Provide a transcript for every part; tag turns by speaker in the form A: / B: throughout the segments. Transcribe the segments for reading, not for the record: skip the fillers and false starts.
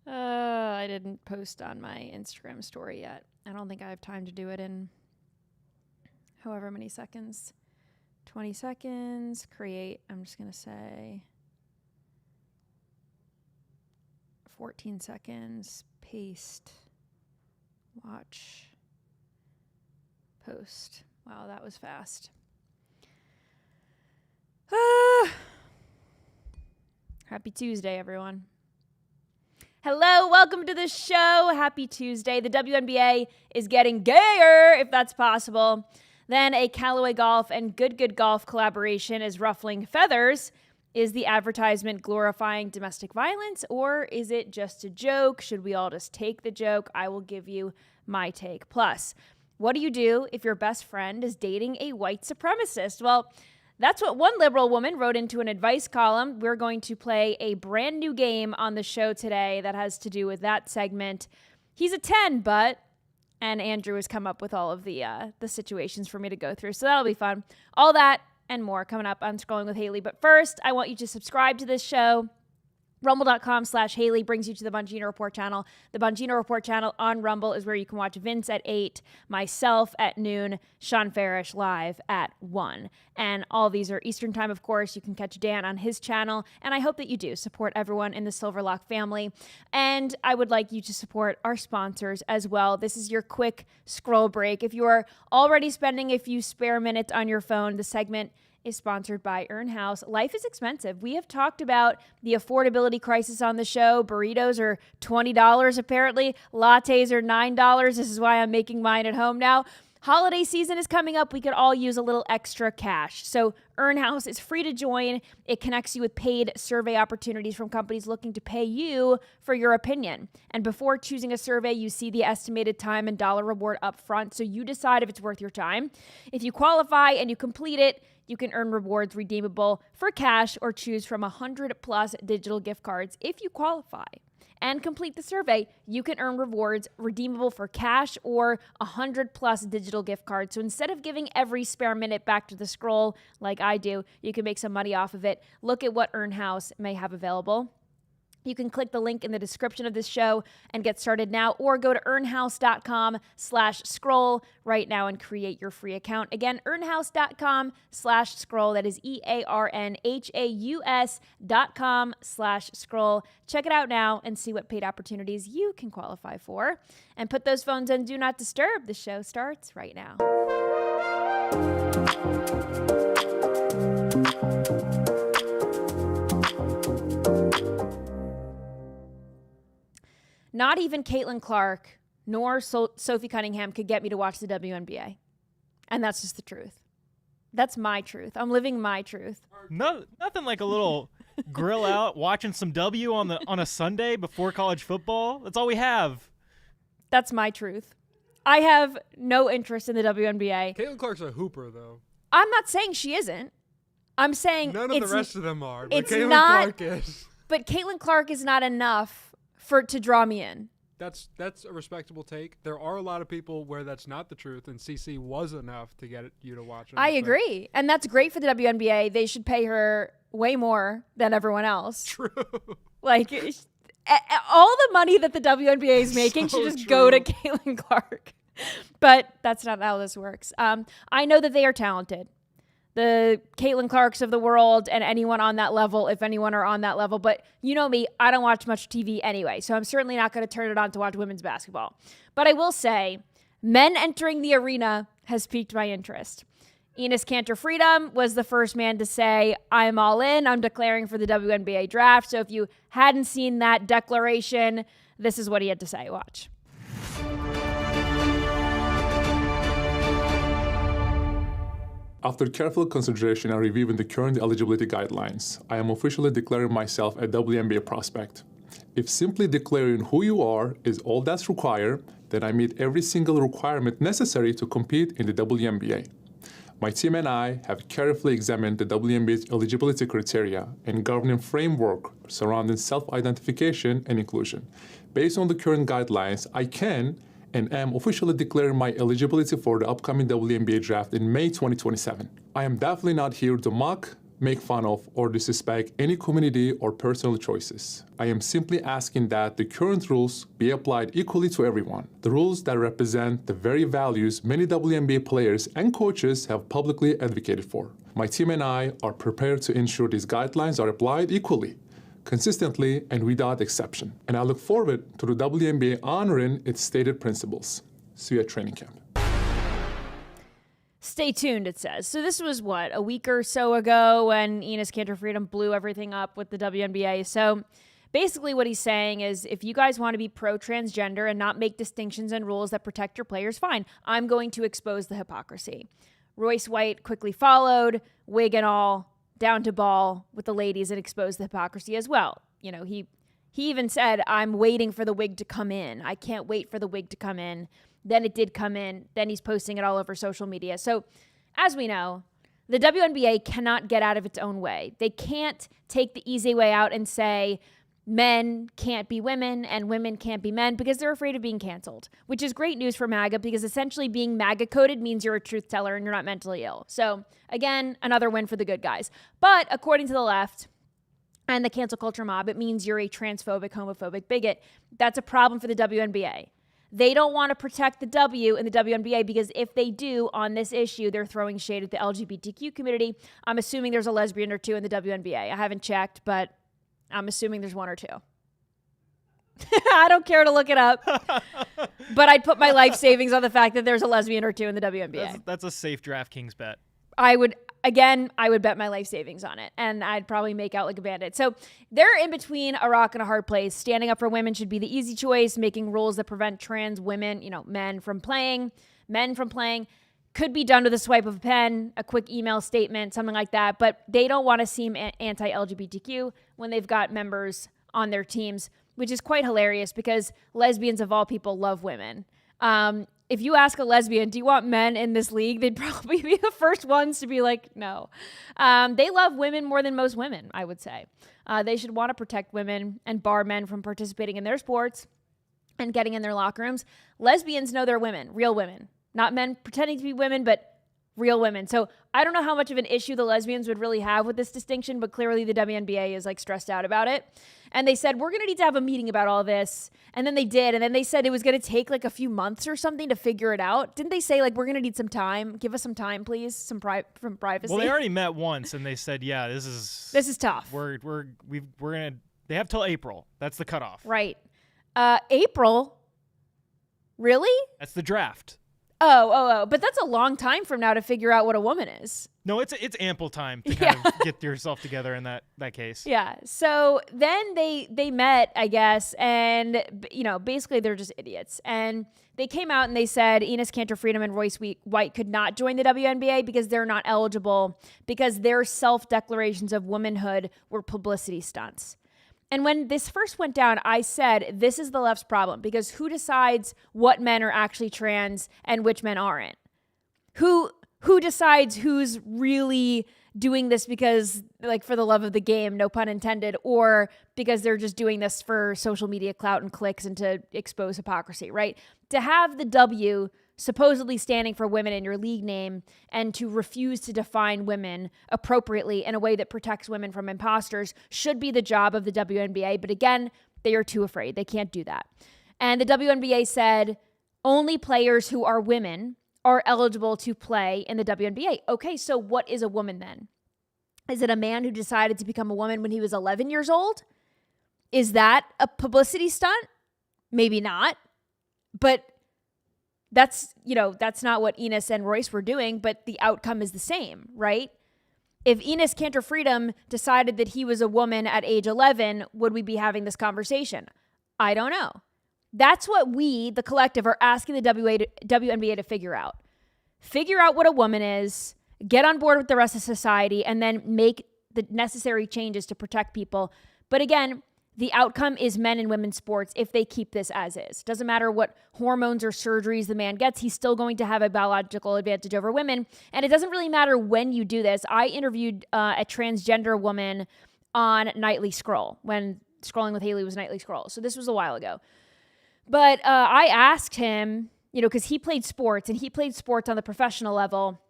A: I didn't post on my Instagram story yet. I don't think I have time to do it in however many seconds. 20 seconds, create, I'm just going to say 14 seconds, paste, watch, post. Wow, that was fast. Happy Tuesday, everyone. Hello, welcome to the show. Happy Tuesday. The WNBA is getting gayer, if that's possible. Then a Callaway Golf and Good Golf collaboration is ruffling feathers. Is the advertisement glorifying domestic violence, or is it just a joke? Should we all just take the joke? I will give you my take. Plus, what do you do if your best friend is dating a white supremacist? Well, that's what one liberal woman wrote into an advice column. We're going to play a brand new game on the show today that has to do with that segment. He's a 10, and Andrew has come up with all of the situations for me to go through. So that'll be fun. All that and more coming up on Scrolling with Hayley. But first, I want you to subscribe to this show. Rumble.com/Hayley brings you to the Bongino Report channel. The Bongino Report channel on Rumble is where you can watch Vince at 8, myself at noon, Sean Farish live at 1. And all these are Eastern time, of course. You can catch Dan on his channel. And I hope that you do support everyone in the Silverlock family. And I would like you to support our sponsors as well. This is your quick scroll break. If you are already spending a few spare minutes on your phone, the segment is sponsored by Earn House. Life is expensive. We have talked about the affordability crisis on the show. Burritos are $20 apparently. Lattes are $9. This is why I'm making mine at home now. Holiday season is coming up. We could all use a little extra cash. So Earn House is free to join. It connects you with paid survey opportunities from companies looking to pay you for your opinion. And before choosing a survey, you see the estimated time and dollar reward up front, so you decide if it's worth your time. If you qualify and you complete it, you can earn rewards redeemable for cash or choose from 100+ digital gift cards. If you qualify and complete the survey, you can earn rewards redeemable for cash or 100+ digital gift cards. So instead of giving every spare minute back to the scroll like I do, you can make some money off of it. Look at what Earn House may have available. You can click the link in the description of this show and get started now, or go to earnhouse.com/scroll right now and create your free account. Again, earnhouse.com/scroll. That is earnhaus.com/scroll. Check it out now and see what paid opportunities you can qualify for. And put those phones on Do Not Disturb. The show starts right now. Not even Caitlin Clark nor Sophie Cunningham could get me to watch the WNBA. And that's just the truth. That's my truth. I'm living my truth.
B: No, nothing like a little grill out, watching some W on a Sunday before college football. That's all we have.
A: That's my truth. I have no interest in the WNBA.
C: Caitlin Clark's a hooper, though.
A: I'm not saying she isn't. I'm saying
C: none of the rest of them are, but
A: it's
C: Caitlin
A: not,
C: Clark is.
A: But Caitlin Clark is not enough to draw me in.
C: That's a respectable take. There are a lot of people where that's not the truth, and CC was enough to get you to watch it.
A: I agree, and that's great for the WNBA. They should pay her way more than everyone else.
C: True.
A: Like, all the money that the WNBA is making should just go to Caitlin Clark. But that's not how this works. I know that they are talented. The Caitlin Clarks of the world and anyone on that level, if anyone are on that level. But you know me, I don't watch much TV anyway, so I'm certainly not going to turn it on to watch women's basketball. But I will say, men entering the arena has piqued my interest. Enes Kanter Freedom was the first man to say, I'm all in, I'm declaring for the WNBA draft. So if you hadn't seen that declaration, this is what he had to say. Watch.
D: After careful consideration and reviewing the current eligibility guidelines, I am officially declaring myself a WNBA prospect. If simply declaring who you are is all that's required, then I meet every single requirement necessary to compete in the WNBA. My team and I have carefully examined the WNBA's eligibility criteria and governing framework surrounding self-identification and inclusion. Based on the current guidelines, I can and am officially declaring my eligibility for the upcoming WNBA draft in May 2027. I am definitely not here to mock, make fun of, or disrespect any community or personal choices. I am simply asking that the current rules be applied equally to everyone. The rules that represent the very values many WNBA players and coaches have publicly advocated for. My team and I are prepared to ensure these guidelines are applied equally, consistently, and without exception. And I look forward to the WNBA honoring its stated principles. See you at training camp.
A: Stay tuned, it says. So this was, what, a week or so ago when Enes Kanter Freedom blew everything up with the WNBA. So basically what he's saying is, if you guys want to be pro-transgender and not make distinctions and rules that protect your players, fine. I'm going to expose the hypocrisy. Royce White quickly followed, wig and all, down to ball with the ladies and exposed the hypocrisy as well. You know, he even said, I'm waiting for the wig to come in. I can't wait for the wig to come in. Then it did come in. Then he's posting it all over social media. So as we know, the WNBA cannot get out of its own way. They can't take the easy way out and say men can't be women and women can't be men because they're afraid of being canceled, which is great news for MAGA because essentially being MAGA coded means you're a truth teller and you're not mentally ill. So again, another win for the good guys. But according to the left and the cancel culture mob, it means you're a transphobic, homophobic bigot. That's a problem for the WNBA. They don't want to protect the W in the WNBA because if they do on this issue, they're throwing shade at the LGBTQ community. I'm assuming there's a lesbian or two in the WNBA. I haven't checked, but I'm assuming there's one or two. I don't care to look it up, but I'd put my life savings on the fact that there's a lesbian or two in the WNBA.
B: That's a safe DraftKings bet.
A: I would bet my life savings on it, and I'd probably make out like a bandit. So they're in between a rock and a hard place. Standing up for women should be the easy choice. Making rules that prevent trans women, men from playing could be done with a swipe of a pen, a quick email statement, something like that. But they don't want to seem anti-LGBTQ when they've got members on their teams, which is quite hilarious because lesbians of all people love women. If you ask a lesbian, do you want men in this league? They'd probably be the first ones to be like, no. They love women more than most women, I would say. They should want to protect women and bar men from participating in their sports and getting in their locker rooms. Lesbians know they're women, real women. Not men pretending to be women, but real women. So I don't know how much of an issue the lesbians would really have with this distinction, but clearly the WNBA is stressed out about it. And they said, we're going to need to have a meeting about all this. And then they did. And then they said it was going to take a few months or something to figure it out. Didn't they say we're going to need some time? Give us some time, please. Some from privacy.
B: Well, they already met once and they said, yeah, this is
A: tough.
B: They have till April. That's the cutoff.
A: Right. April? Really?
B: That's the draft.
A: Oh, but that's a long time from now to figure out what a woman is.
B: No, it's ample time to kind of get yourself together in that case.
A: Yeah. So then they met, I guess, and basically they're just idiots. And they came out and they said Enes Kanter Freedom and Royce White could not join the WNBA because they're not eligible because their self-declarations of womanhood were publicity stunts. And when this first went down, I said, this is the left's problem because who decides what men are actually trans and which men aren't? Who decides who's really doing this because for the love of the game, no pun intended, or because they're just doing this for social media clout and clicks and to expose hypocrisy, right? To have the W supposedly standing for women in your league name and to refuse to define women appropriately in a way that protects women from imposters should be the job of the WNBA. But again, they are too afraid. They can't do that. And the WNBA said only players who are women are eligible to play in the WNBA. Okay, so what is a woman then? Is it a man who decided to become a woman when he was 11 years old? Is that a publicity stunt? Maybe not. But that's not what Enes and Royce were doing, but the outcome is the same, right? If Enes Kanter Freedom decided that he was a woman at age 11, would we be having this conversation? I don't know. That's what we, the collective, are asking the WNBA to figure out. Figure out what a woman is, get on board with the rest of society, and then make the necessary changes to protect people. But again, the outcome is men and women's sports if they keep this as is. Doesn't matter what hormones or surgeries the man gets, he's still going to have a biological advantage over women. And it doesn't really matter when you do this. I interviewed a transgender woman on Nightly Scroll when Scrolling with Hayley was Nightly Scroll. So this was a while ago. But I asked him, because he played sports and he played sports on the professional level.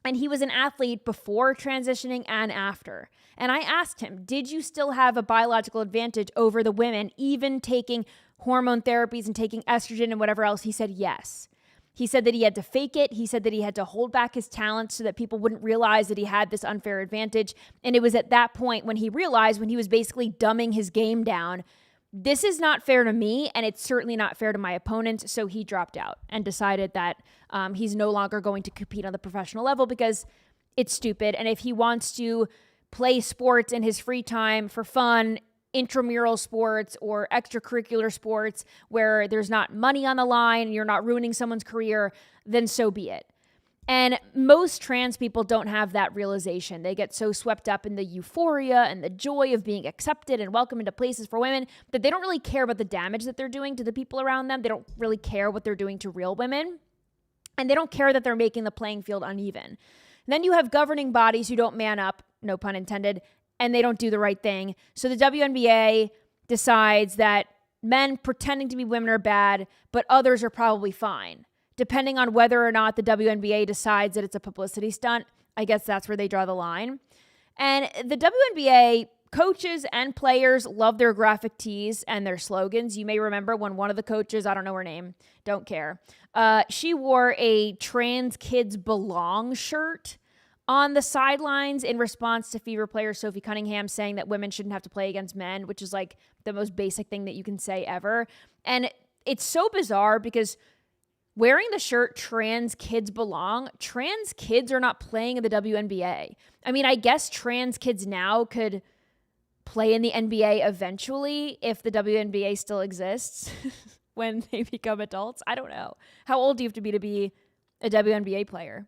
A: And he was an athlete before transitioning and after. And I asked him, did you still have a biological advantage over the women, even taking hormone therapies and taking estrogen and whatever else? He said yes. He said that he had to fake it. He said that he had to hold back his talents so that people wouldn't realize that he had this unfair advantage. And it was at that point when he realized, when he was basically dumbing his game down, this is not fair to me, and it's certainly not fair to my opponents. So he dropped out and decided that he's no longer going to compete on the professional level because it's stupid. And if he wants to play sports in his free time for fun, intramural sports or extracurricular sports where there's not money on the line and you're not ruining someone's career, then so be it. And most trans people don't have that realization. They get so swept up in the euphoria and the joy of being accepted and welcome into places for women that they don't really care about the damage that they're doing to the people around them. They don't really care what they're doing to real women. And they don't care that they're making the playing field uneven. And then you have governing bodies who don't man up, no pun intended, and they don't do the right thing. So the WNBA decides that men pretending to be women are bad, but others are probably fine. Depending on whether or not the WNBA decides that it's a publicity stunt, I guess that's where they draw the line. And the WNBA coaches and players love their graphic tees and their slogans. You may remember when one of the coaches, I don't know her name, don't care, she wore a Trans Kids Belong shirt on the sidelines in response to Fever player Sophie Cunningham saying that women shouldn't have to play against men, which is like the most basic thing that you can say ever. And it's so bizarre because wearing the shirt Trans Kids Belong, trans kids are not playing in the WNBA. I mean, I guess trans kids now could play in the NBA eventually if the WNBA still exists when they become adults. I don't know. How old do you have to be a WNBA player?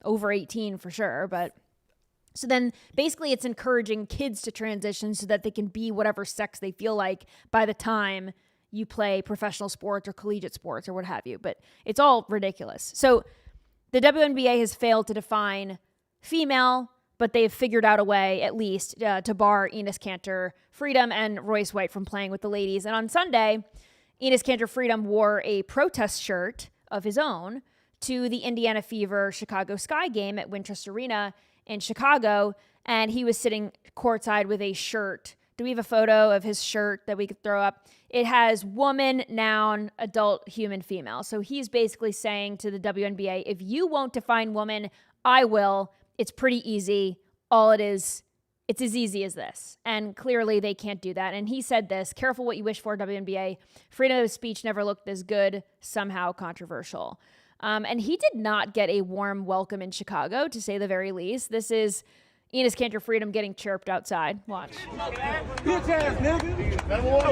A: Over 18 for sure, but so then basically it's encouraging kids to transition so that they can be whatever sex they feel like by the time you play professional sports or collegiate sports or what have you, but it's all ridiculous. So the WNBA has failed to define female, but they've figured out a way at least to bar Enes Kanter Freedom and Royce White from playing with the ladies. And on Sunday, Enes Kanter Freedom wore a protest shirt of his own to the Indiana Fever Chicago Sky game at Wintrust Arena in Chicago, and he was sitting courtside with a shirt. Do we have a photo of his shirt that we could throw up? It has woman, noun, adult, human, female. So he's basically saying to the WNBA, if you won't define woman, I will. It's pretty easy. All it is, it's as easy as this. And clearly they can't do that. And he said this, careful what you wish for, WNBA. Freedom of speech never looked this good, somehow controversial. And he did not get a warm welcome in Chicago, to say the very least. This is Enes Kanter Freedom getting chirped outside. Watch.
E: Bitch ass nigga.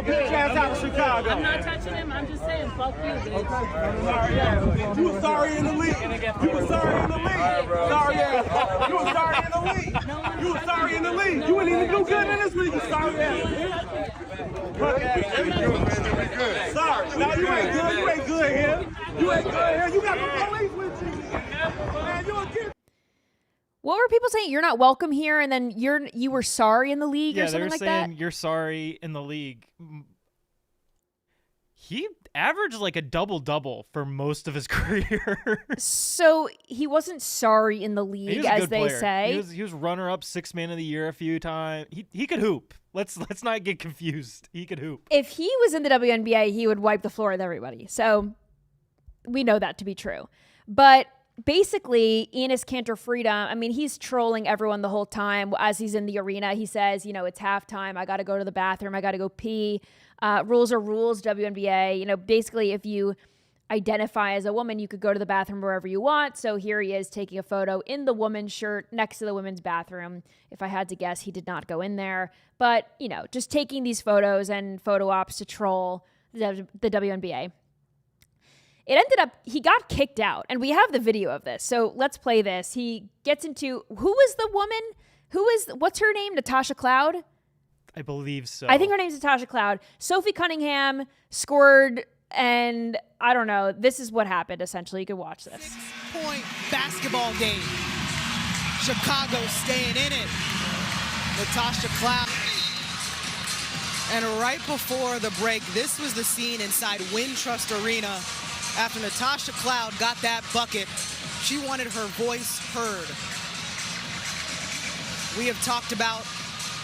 E: Bitch ass out of Chicago.
F: I'm not touching him. I'm just saying, fuck you, bitch.
E: Sorry ass. You was sorry in the league. You was sorry in the league. Sorry ass. You was sorry in the league. You was sorry in the league. You wouldn't even do good in this league. You sorry ass. Fuck ass. Sorry. No, you ain't good. You ain't good here. You ain't good here. You got the police with you. Man, you a kid.
A: What were people saying? You're not welcome here, and then you were sorry in the league or something like that?
B: Yeah, they're saying you're sorry in the league. He averaged like a double-double for most of his career.
A: So he wasn't sorry in the league, as they say.
B: He was runner-up 6th man of the year a few times. He could hoop. Let's not get confused. He could hoop.
A: If he was in the WNBA, he would wipe the floor with everybody. So we know that to be true. But basically, Enes Kanter Freedom, I mean, he's trolling everyone the whole time. As he's in the arena, he says, it's halftime. I got to go to the bathroom. I got to go pee. Rules are rules, WNBA. Basically, if you identify as a woman, you could go to the bathroom wherever you want. So here he is taking a photo in the woman's shirt next to the women's bathroom. If I had to guess, he did not go in there. But, just taking these photos and photo ops to troll the WNBA. It ended up, he got kicked out, and we have the video of this. So let's play this. He gets into, who was the woman? What's her name? Natasha Cloud?
B: I believe so.
A: I think her name's Natasha Cloud. Sophie Cunningham scored, and I don't know. This is what happened, essentially. You could watch this.
G: 6-point basketball game. Chicago staying in it. Natasha Cloud. And right before the break, this was the scene inside Wintrust Arena after Natasha Cloud got that bucket. She wanted her voice heard. We have talked about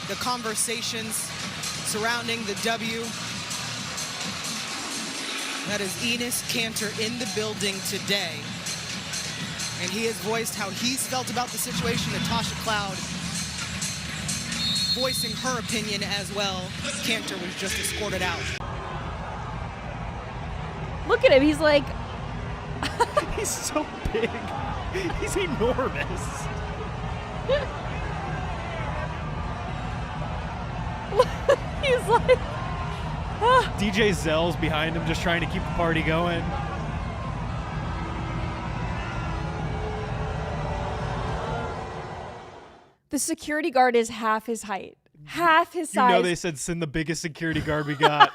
G: the conversations surrounding the W. That is Enes Kanter in the building today. And he has voiced how he's felt about the situation. Natasha Cloud voicing her opinion as well. Kanter was just escorted out.
A: Look at him. He's like,
B: He's so big. He's enormous.
A: he's like,
B: DJ Zell's behind him just trying to keep the party going.
A: the security guard is half his height. Half his size.
B: You know they said send the biggest security guard we got.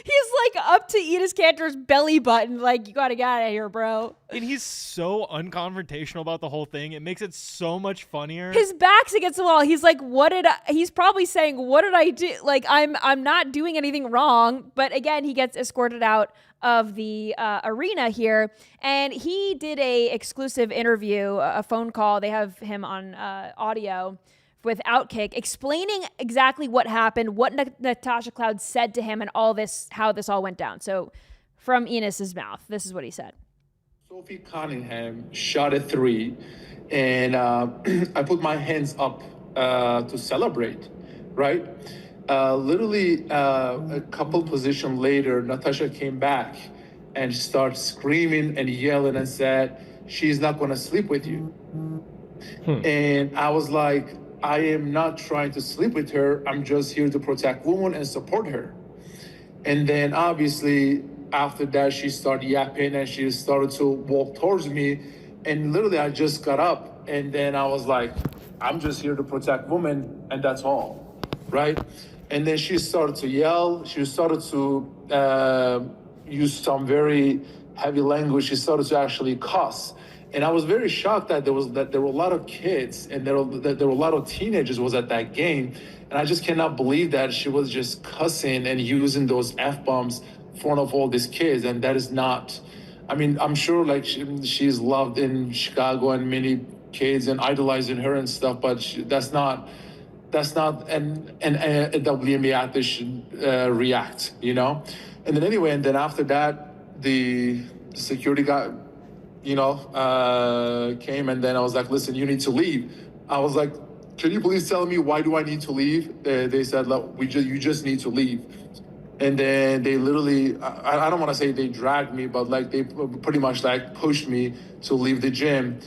A: He's like up to Enes Kanter's belly button. Like, you gotta get out of here, bro.
B: And he's so unconfrontational about the whole thing. It makes it so much funnier.
A: His back's against the wall. He's like, he's probably saying, what did I do? Like, I'm not doing anything wrong. But again, he gets escorted out of the arena here. And he did a exclusive interview, a phone call. They have him on audio with Outkick, explaining exactly what happened, what Natasha Cloud said to him, and all this, how this all went down. So from Enes's mouth, this is what he said.
H: Sophie Cunningham shot a three, and I put my hands up to celebrate, right? Literally a couple position later, Natasha came back and started screaming and yelling and said, she's not going to sleep with you. And I was like, I am not trying to sleep with her. I'm just here to protect women and support her. And then obviously after that, she started yapping and she started to walk towards me. And literally I just got up and then I was like, I'm just here to protect women and that's all, right? And then she started to yell. She started to use some very heavy language. She started to actually cuss. And I was very shocked that there were a lot of kids and there were a lot of teenagers was at that game. And I just cannot believe that she was just cussing and using those F-bombs in front of all these kids. And that is not, I mean, I'm sure like she's loved in Chicago and many kids and idolizing her and stuff, but that's not a WNBA athlete should react, you know? And then anyway, and then after that, the security guy, came and then I was like, listen, you need to leave. I was like, can you please tell me why do I need to leave? They said, look, you just need to leave. And then they literally, I don't want to say they dragged me, but like they pretty much like pushed me to leave the gym.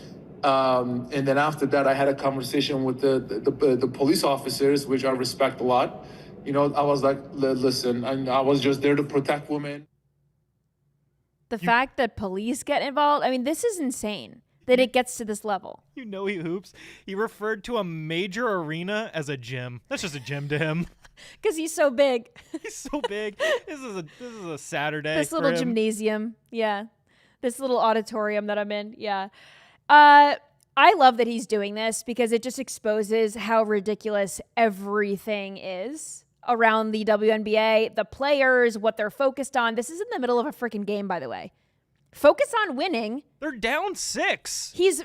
H: And then after that, I had a conversation with the police officers, which I respect a lot. I was like, listen, I was just there to protect women.
A: The fact that police get involved, I mean, this is insane that it gets to this level.
B: He hoops. He referred to a major arena as a gym. That's just a gym to him.
A: Because he's so big.
B: He's so big. This is a Saturday.
A: This little
B: for him.
A: gymnasium. Yeah. This little auditorium that I'm in. Yeah. I love that he's doing this because it just exposes how ridiculous everything is around the WNBA, the players, what they're focused on. This is in the middle of a freaking game, by the way. Focus on winning.
B: They're down 6.
A: He's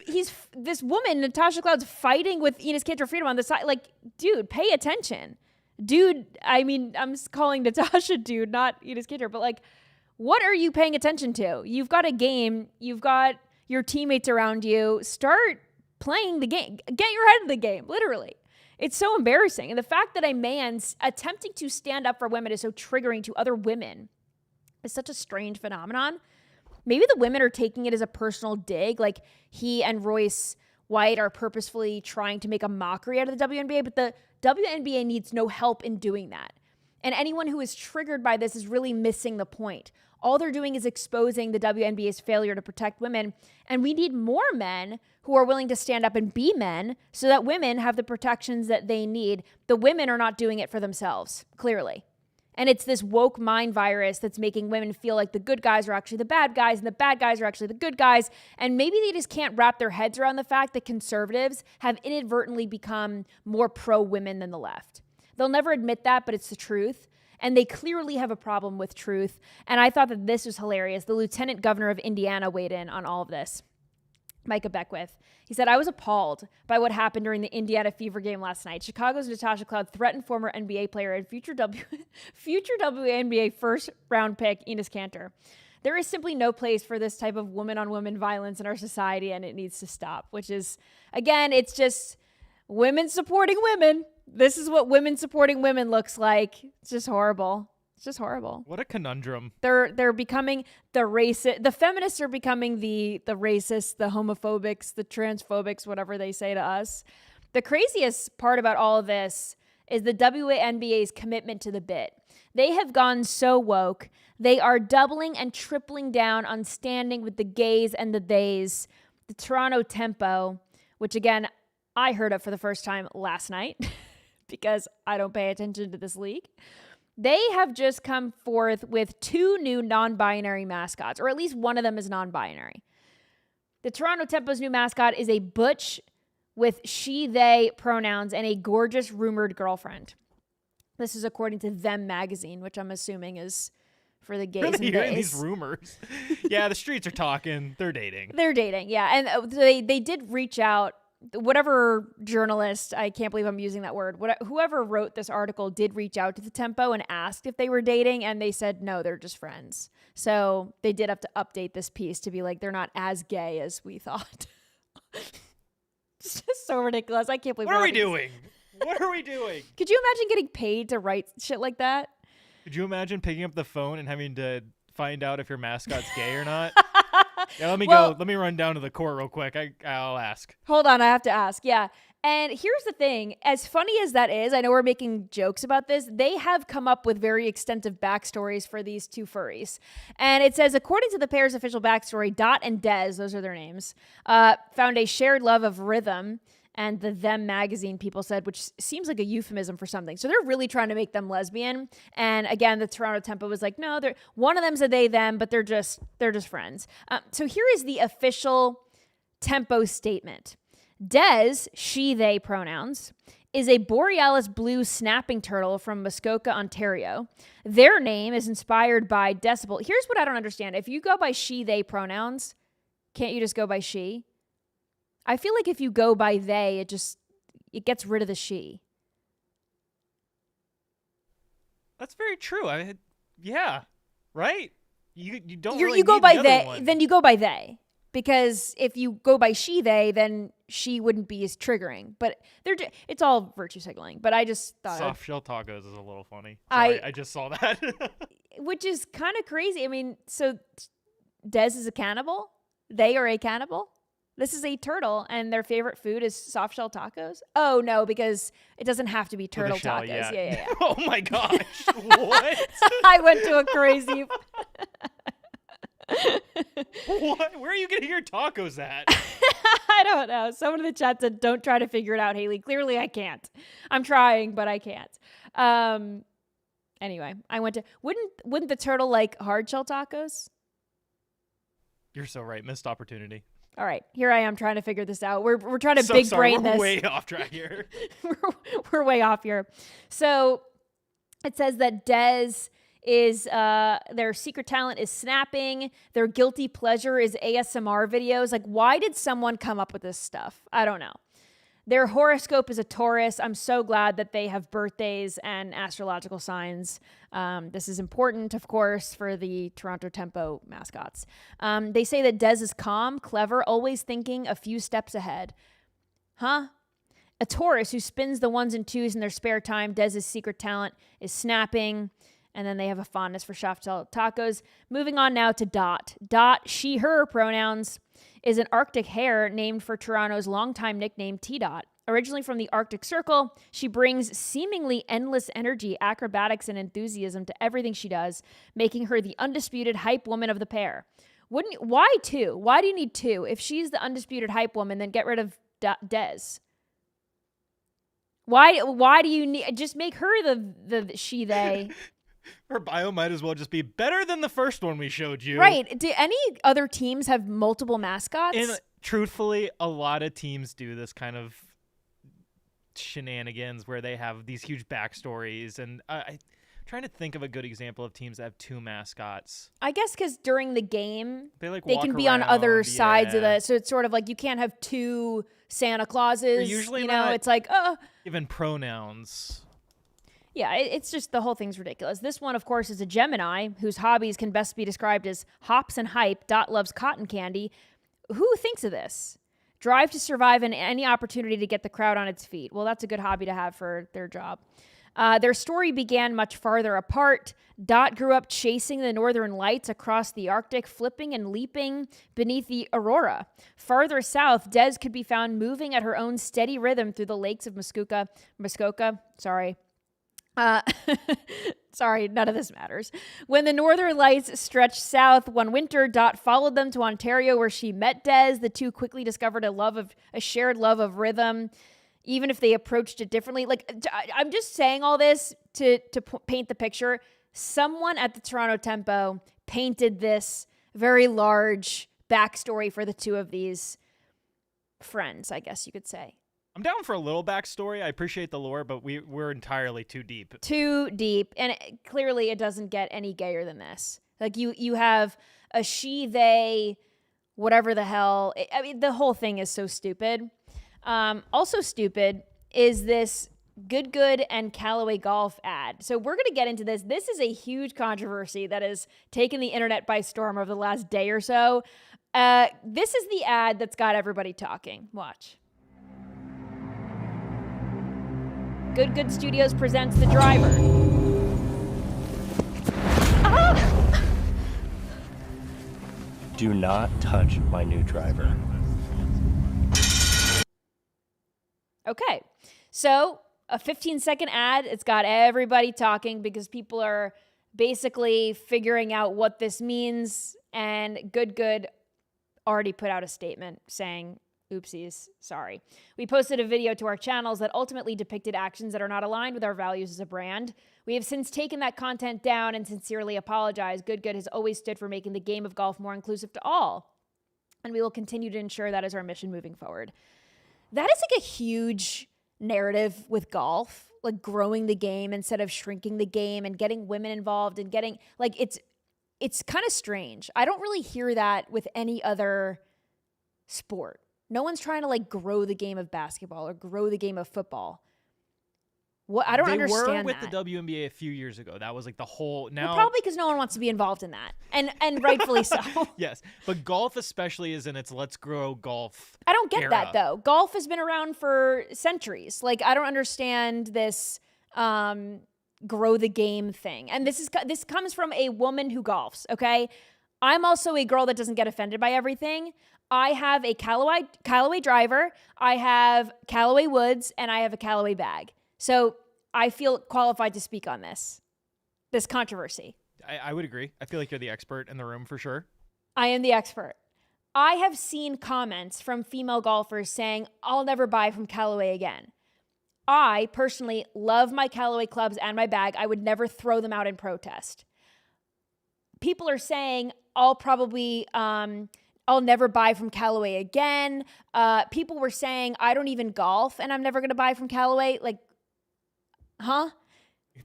A: this woman, Natasha Cloud's fighting with Enes Kanter Freedom on the side. Like, dude, pay attention. Dude, I mean, I'm calling Natasha dude, not Enes Kanter, but like, what are you paying attention to? You've got a game. You've got your teammates around you. Start playing the game. Get your head in the game, literally. It's so embarrassing. And the fact that a man's attempting to stand up for women is so triggering to other women is such a strange phenomenon. Maybe the women are taking it as a personal dig, like he and Royce White are purposefully trying to make a mockery out of the WNBA, but the WNBA needs no help in doing that. And anyone who is triggered by this is really missing the point. All they're doing is exposing the WNBA's failure to protect women. And we need more men who are willing to stand up and be men so that women have the protections that they need. The women are not doing it for themselves, clearly. And it's this woke mind virus that's making women feel like the good guys are actually the bad guys and the bad guys are actually the good guys. And maybe they just can't wrap their heads around the fact that conservatives have inadvertently become more pro-women than the left. They'll never admit that, but it's the truth. And they clearly have a problem with truth. And I thought that this was hilarious. The lieutenant governor of Indiana weighed in on all of this. Micah Beckwith. He said, I was appalled by what happened during the Indiana Fever game last night. Chicago's Natasha Cloud threatened former NBA player and future WNBA first round pick Enes Kanter. There is simply no place for this type of woman-on-woman violence in our society, and it needs to stop, which is, again, it's just women supporting women. This is what women supporting women looks like. It's just horrible. It's just horrible.
B: What a conundrum.
A: They're becoming the racist. The feminists are becoming the racists, the homophobics, the transphobics, whatever they say to us. The craziest part about all of this is the WNBA's commitment to the bit. They have gone so woke. They are doubling and tripling down on standing with the gays and the theys. The Toronto Tempo, which again, I heard of for the first time last night because I don't pay attention to this league. They have just come forth with 2 new non-binary mascots, or at least one of them is non-binary. The Toronto Tempo's new mascot is a butch with she, they pronouns and a gorgeous rumored girlfriend. This is according to Them magazine, which I'm assuming is for the gays and
B: Really hearing
A: gays.
B: these rumors. Yeah, the streets are talking. They're dating.
A: They're dating, yeah. And they did reach out. Whatever journalist, I can't believe I'm using that word, whoever wrote this article did reach out to the Tempo and asked if they were dating, and they said no, they're just friends. So they did have to update this piece to be like, they're not as gay as we thought. It's just so ridiculous. I can't believe
B: What are we doing? What are we doing?
A: Could you imagine getting paid to write shit like that?
B: Could you imagine picking up the phone and having to find out if your mascot's gay or not? Yeah, let me go. Let me run down to the court real quick. I'll ask.
A: Hold on, I have to ask. Yeah. And here's the thing. As funny as that is, I know we're making jokes about this. They have come up with very extensive backstories for these 2 furries. And it says, according to the pair's official backstory, Dot and Dez, those are their names, found a shared love of rhythm. And the Them magazine people said, which seems like a euphemism for something. So they're really trying to make them lesbian. And again, the Toronto Tempo was like, no, one of them's a they, them, but they're just friends. So here is the official Tempo statement. Des, she, they pronouns, is a borealis blue snapping turtle from Muskoka, Ontario. Their name is inspired by Decibel. Here's what I don't understand. If you go by she, they pronouns, can't you just go by she? I feel like if you go by they, it gets rid of the she.
B: That's very true. Yeah, right? You don't
A: You
B: really
A: go
B: need
A: by
B: the other
A: they,
B: one.
A: then you go by they. Because if you go by she, they, then she wouldn't be as triggering. But it's all virtue signaling. But I just thought
B: Soft shell tacos is a little funny. Sorry, I just saw that.
A: which is kind of crazy. I mean, so Des is a cannibal. They are a cannibal. This is a turtle, and their favorite food is soft shell tacos. Oh no, because it doesn't have to be turtle
B: shell,
A: tacos.
B: yeah.
A: Yeah.
B: Oh my gosh! What?
A: I went to a crazy.
B: What? Where are you getting your tacos at?
A: I don't know. Someone in the chat said, "Don't try to figure it out, Hayley." Clearly, I can't. I'm trying, but I can't. Anyway, I went to. Wouldn't the turtle like hard shell tacos?
B: You're so right. Missed opportunity.
A: All right, here I am trying to figure this out. We're trying to
B: So
A: big
B: sorry,
A: brain
B: we're
A: this.
B: way off track here.
A: we're way off here. So it says that Des is their secret talent is snapping. Their guilty pleasure is ASMR videos. Like, why did someone come up with this stuff? I don't know. Their horoscope is a Taurus. I'm so glad that they have birthdays and astrological signs. This is important, of course, for the Toronto Tempo mascots. They say that Des is calm, clever, always thinking a few steps ahead. Huh? A Taurus who spins the 1s and 2s in their spare time. Dez's secret talent is snapping. And then they have a fondness for soft shell tacos. Moving on now to Dot. Dot, she, her pronouns, is an Arctic hare named for Toronto's longtime nickname T-Dot. Originally from the Arctic Circle, she brings seemingly endless energy, acrobatics, and enthusiasm to everything she does, making her the undisputed hype woman of the pair. Why 2? Why do you need 2? If she's the undisputed hype woman, then get rid of Des. Why do you need... Just make her the she, they...
B: Her bio might as well just be better than the first one we showed you.
A: Right. Do any other teams have multiple mascots?
B: And truthfully, a lot of teams do this kind of shenanigans where they have these huge backstories. And trying to think of a good example of teams that have two mascots.
A: I guess because during the game,
B: They
A: they
B: walk
A: can be on other
B: around,
A: sides of
B: yeah.
A: the. So it's sort of like you can't have two Santa Clauses.
B: They're usually
A: you know,
B: not-
A: it's like,
B: Even pronouns.
A: yeah, it's just the whole thing's ridiculous. This one, of course, is a Gemini whose hobbies can best be described as hops and hype. Dot loves cotton candy. Who thinks of this? Drive to survive and any opportunity to get the crowd on its feet. Well, that's a good hobby to have for their job. Their story began much farther apart. Dot grew up chasing the northern lights across the Arctic, flipping and leaping beneath the aurora. Farther south, Des could be found moving at her own steady rhythm through the lakes of Muskoka. Sorry. Sorry, none of this matters. When the northern lights stretched south one winter, Dot followed them to Ontario where she met Des. The two quickly discovered a shared love of rhythm, even if they approached it differently. Like, I'm just saying all this to paint the picture. Someone at the Toronto Tempo painted this very large backstory for the two of these friends, I guess you could say.
B: I'm down for a little backstory. I appreciate the lore, but we're entirely too deep.
A: Too deep, and clearly it doesn't get any gayer than this. Like you have a she, they, whatever the hell. I mean, the whole thing is so stupid. Also stupid is this Good and Callaway Golf ad. So we're going to get into this. This is a huge controversy that has taken the internet by storm over the last day or so. This is the ad that's got everybody talking. Watch. Good Studios presents The Driver.
I: Do not touch my new driver.
A: Okay, so a 15-second ad. It's got everybody talking because people are basically figuring out what this means. And Good already put out a statement saying, oopsies, sorry. We posted a video to our channels that ultimately depicted actions that are not aligned with our values as a brand. We have since taken that content down and sincerely apologized. Good has always stood for making the game of golf more inclusive to all. And we will continue to ensure that is our mission moving forward. That is like a huge narrative with golf, like growing the game instead of shrinking the game and getting women involved and getting, like, it's kind of strange. I don't really hear that with any other sport. No one's trying to like grow the game of basketball or grow the game of football. What I don't understand.
B: They were with
A: that.
B: the WNBA a few years ago. That was like the whole. Now
A: Well, probably because no one wants to be involved in that, and rightfully so.
B: Yes, but golf especially is in its let's grow golf.
A: I don't get
B: era.
A: that though. Golf has been around for centuries. Like I don't understand this grow the game thing. And this comes from a woman who golfs. Okay, I'm also a girl that doesn't get offended by everything. I have a Callaway driver, I have Callaway woods, and I have a Callaway bag. So I feel qualified to speak on this controversy.
B: I would agree. I feel like you're the expert in the room for sure.
A: I am the expert. I have seen comments from female golfers saying, I'll never buy from Callaway again. I personally love my Callaway clubs and my bag. I would never throw them out in protest. People are saying, I'll never buy from Callaway again. People were saying, I don't even golf and I'm never going to buy from Callaway. Like, huh?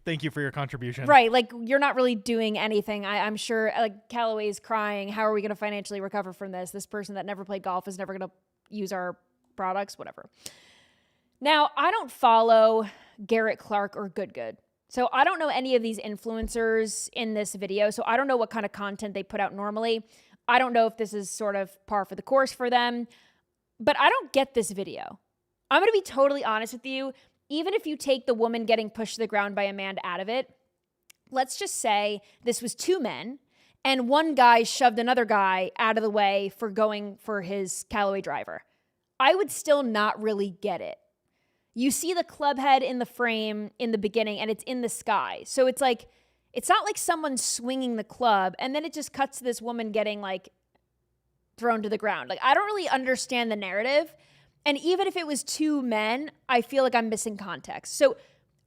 B: Thank you for your contribution.
A: Right. Like, you're not really doing anything. I'm sure, like, Callaway's crying. How are we going to financially recover from this? This person that never played golf is never going to use our products, whatever. Now, I don't follow Garrett Clark or Good. So I don't know any of these influencers in this video. So I don't know what kind of content they put out normally. I don't know if this is sort of par for the course for them, but I don't get this video. I'm going to be totally honest with you. Even if you take the woman getting pushed to the ground by a man out of it, let's just say this was two men and one guy shoved another guy out of the way for going for his Callaway driver. I would still not really get it. You see the club head in the frame in the beginning and it's in the sky. So it's like, it's not like someone's swinging the club and then it just cuts to this woman getting like thrown to the ground. Like, I don't really understand the narrative. And even if it was two men, I feel like I'm missing context. So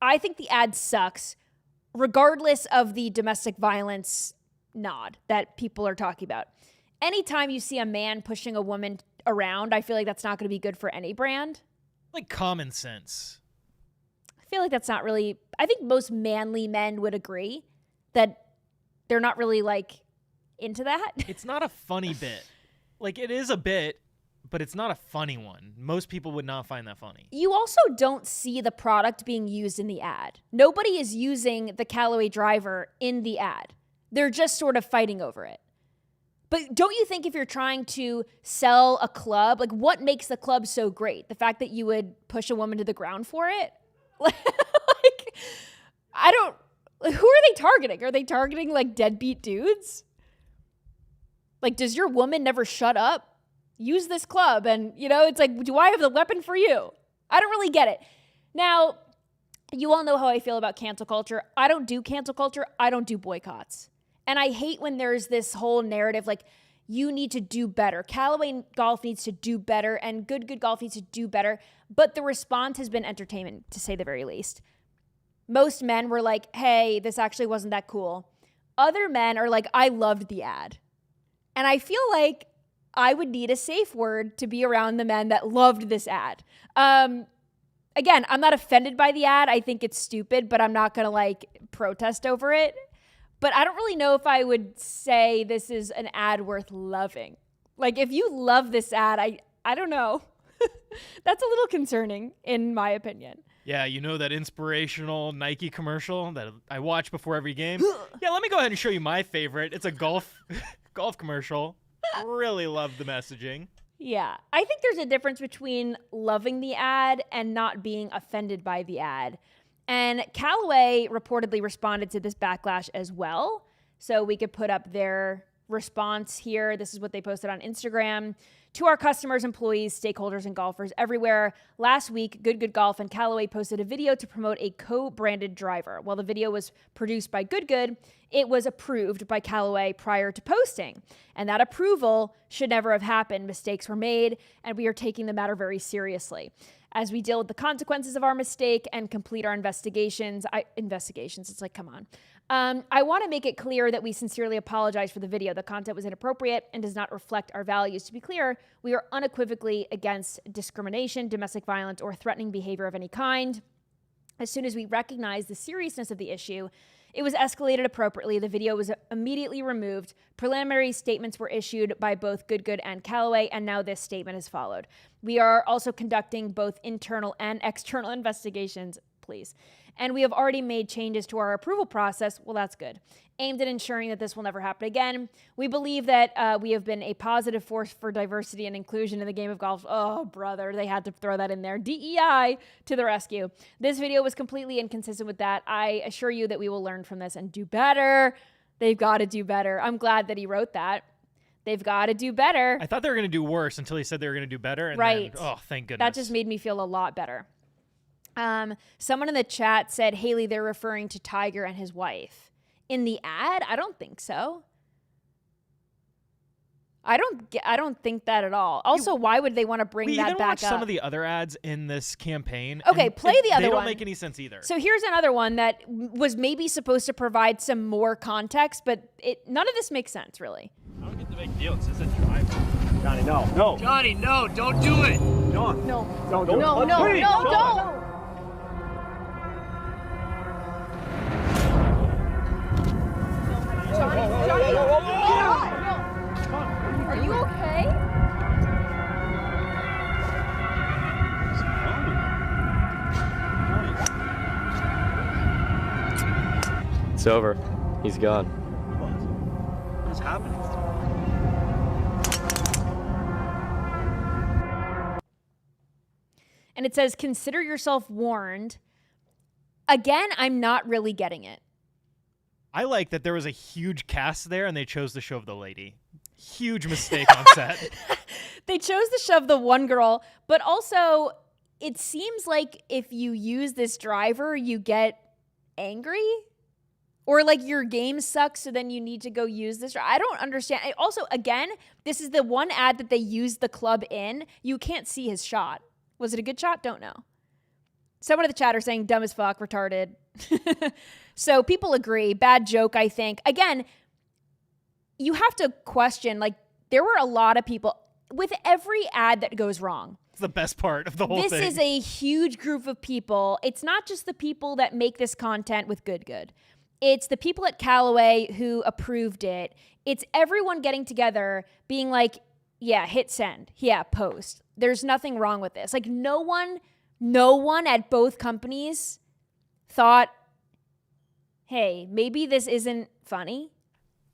A: I think the ad sucks, regardless of the domestic violence nod that people are talking about. Anytime you see a man pushing a woman around, I feel like that's not going to be good for any brand.
B: Like common sense.
A: feel like that's not really, I think most manly men would agree that they're not really like into that.
B: It's not a funny bit. Like, it is a bit, but it's not a funny one. Most people would not find that funny.
A: You also don't see the product being used in the ad. Nobody is using the Callaway driver in the ad. They're just sort of fighting over it. But don't you think if you're trying to sell a club, like what makes the club so great? The fact that you would push a woman to the ground for it? Like, who are they targeting? Are they targeting like deadbeat dudes? Like, does your woman never shut up? Use this club. And, you know, it's like, do I have the weapon for you? I don't really get it. Now, you all know how I feel about cancel culture. I don't do cancel culture. I don't do boycotts. And I hate when there's this whole narrative like, you need to do better. Callaway Golf needs to do better, and Good Golf needs to do better. But the response has been entertainment, to say the very least. Most men were like, hey, this actually wasn't that cool. Other men are like, I loved the ad. And I feel like I would need a safe word to be around the men that loved this ad. Again, I'm not offended by the ad. I think it's stupid, but I'm not going to like protest over it. But I don't really know if I would say this is an ad worth loving. Like, if you love this ad, I don't know. That's a little concerning, in my opinion.
B: Yeah, you know that inspirational Nike commercial that I watch before every game? Yeah, let me go ahead and show you my favorite. It's a golf commercial. Really love the messaging.
A: Yeah, I think there's a difference between loving the ad and not being offended by the ad. And Callaway reportedly responded to this backlash as well. So we could put up their response here. This is what they posted on Instagram. To our customers, employees, stakeholders, and golfers everywhere, last week, Good Golf and Callaway posted a video to promote a co-branded driver. While the video was produced by Good, it was approved by Callaway prior to posting. And that approval should never have happened. Mistakes were made, and we are taking the matter very seriously. As we deal with the consequences of our mistake and complete our investigations, it's like, come on. I want to make it clear that we sincerely apologize for the video. The content was inappropriate and does not reflect our values. To be clear, we are unequivocally against discrimination, domestic violence, or threatening behavior of any kind. As soon as we recognized the seriousness of the issue, it was escalated appropriately. The video was immediately removed. Preliminary statements were issued by both Good and Callaway, and now this statement has followed. We are also conducting both internal and external investigations, please. And we have already made changes to our approval process. Well, that's good. Aimed at ensuring that this will never happen again. We believe that we have been a positive force for diversity and inclusion in the game of golf. Oh, brother, they had to throw that in there. DEI to the rescue. This video was completely inconsistent with that. I assure you that we will learn from this and do better. They've got to do better. I'm glad that he wrote that. They've got to do better.
B: I thought they were going to do worse until he said they were going to do better. And
A: right.
B: Then, oh, thank goodness.
A: That just made me feel a lot better. Someone in the chat said, Hayley, they're referring to Tiger and his wife. In the ad? I don't think so. I don't think that at all. Also, why would they want to bring that back up?
B: Some of the other ads in this campaign.
A: Okay, play the other one.
B: They don't make any sense either.
A: So here's another one that was maybe supposed to provide some more context, but none of this makes sense, really.
I: I don't get the big deal. It's just a driver.
E: Johnny, no. No.
I: Johnny, no, don't do it.
E: John.
A: No.
E: Don't.
A: Don't. Johnny. Are you okay?
I: It's over. He's gone.
E: What's happening?
A: And it says, consider yourself warned. Again, I'm not really getting it.
B: I like that there was a huge cast there and they chose to show the lady. Huge mistake on set.
A: They chose to shove the one girl, but also it seems like if you use this driver, you get angry. Or like your game sucks, so then you need to go use this. I don't understand. Also, again, this is the one ad that they used the club in. You can't see his shot. Was it a good shot? Don't know. Someone in the chat are saying dumb as fuck, retarded. So people agree. Bad joke, I think. Again, you have to question, like, there were a lot of people with every ad that goes wrong.
B: It's the best part of the whole
A: This
B: thing.
A: is a huge group of people. It's not just the people that make this content with Good. It's the people at Callaway who approved it. It's everyone getting together being like, yeah, hit send. Yeah, post. There's nothing wrong with this. Like no one at both companies thought, hey, maybe this isn't funny.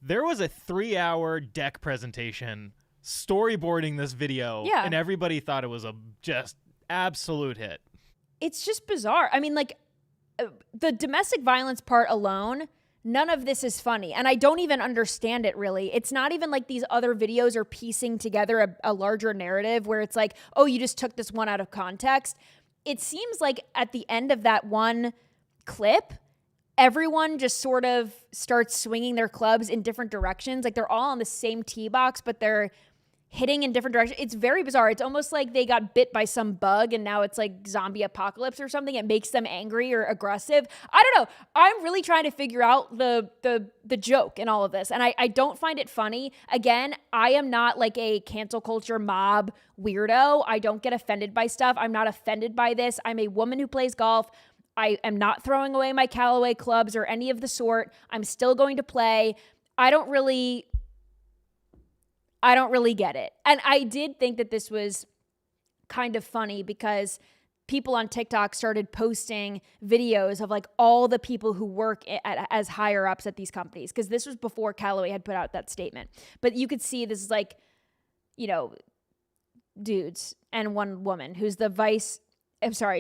B: There was a 3-hour deck presentation storyboarding this video, and everybody thought it was a just absolute hit.
A: It's just bizarre. I mean, like, the domestic violence part alone, none of this is funny. And I don't even understand it, really. It's not even like these other videos are piecing together a larger narrative where it's like, oh, you just took this one out of context. It seems like at the end of that one clip, everyone just sort of starts swinging their clubs in different directions. Like they're all on the same tee box, but they're hitting in different directions. It's very bizarre. It's almost like they got bit by some bug and now it's like zombie apocalypse or something. It makes them angry or aggressive. I don't know. I'm really trying to figure out the joke in all of this. And I don't find it funny. Again, I am not like a cancel culture mob weirdo. I don't get offended by stuff. I'm not offended by this. I'm a woman who plays golf. I am not throwing away my Callaway clubs or any of the sort. I'm still going to play. I don't really get it. And I did think that this was kind of funny because people on TikTok started posting videos of like all the people who work as higher ups at these companies. Because this was before Callaway had put out that statement. But you could see this is like, you know, dudes and one woman who's the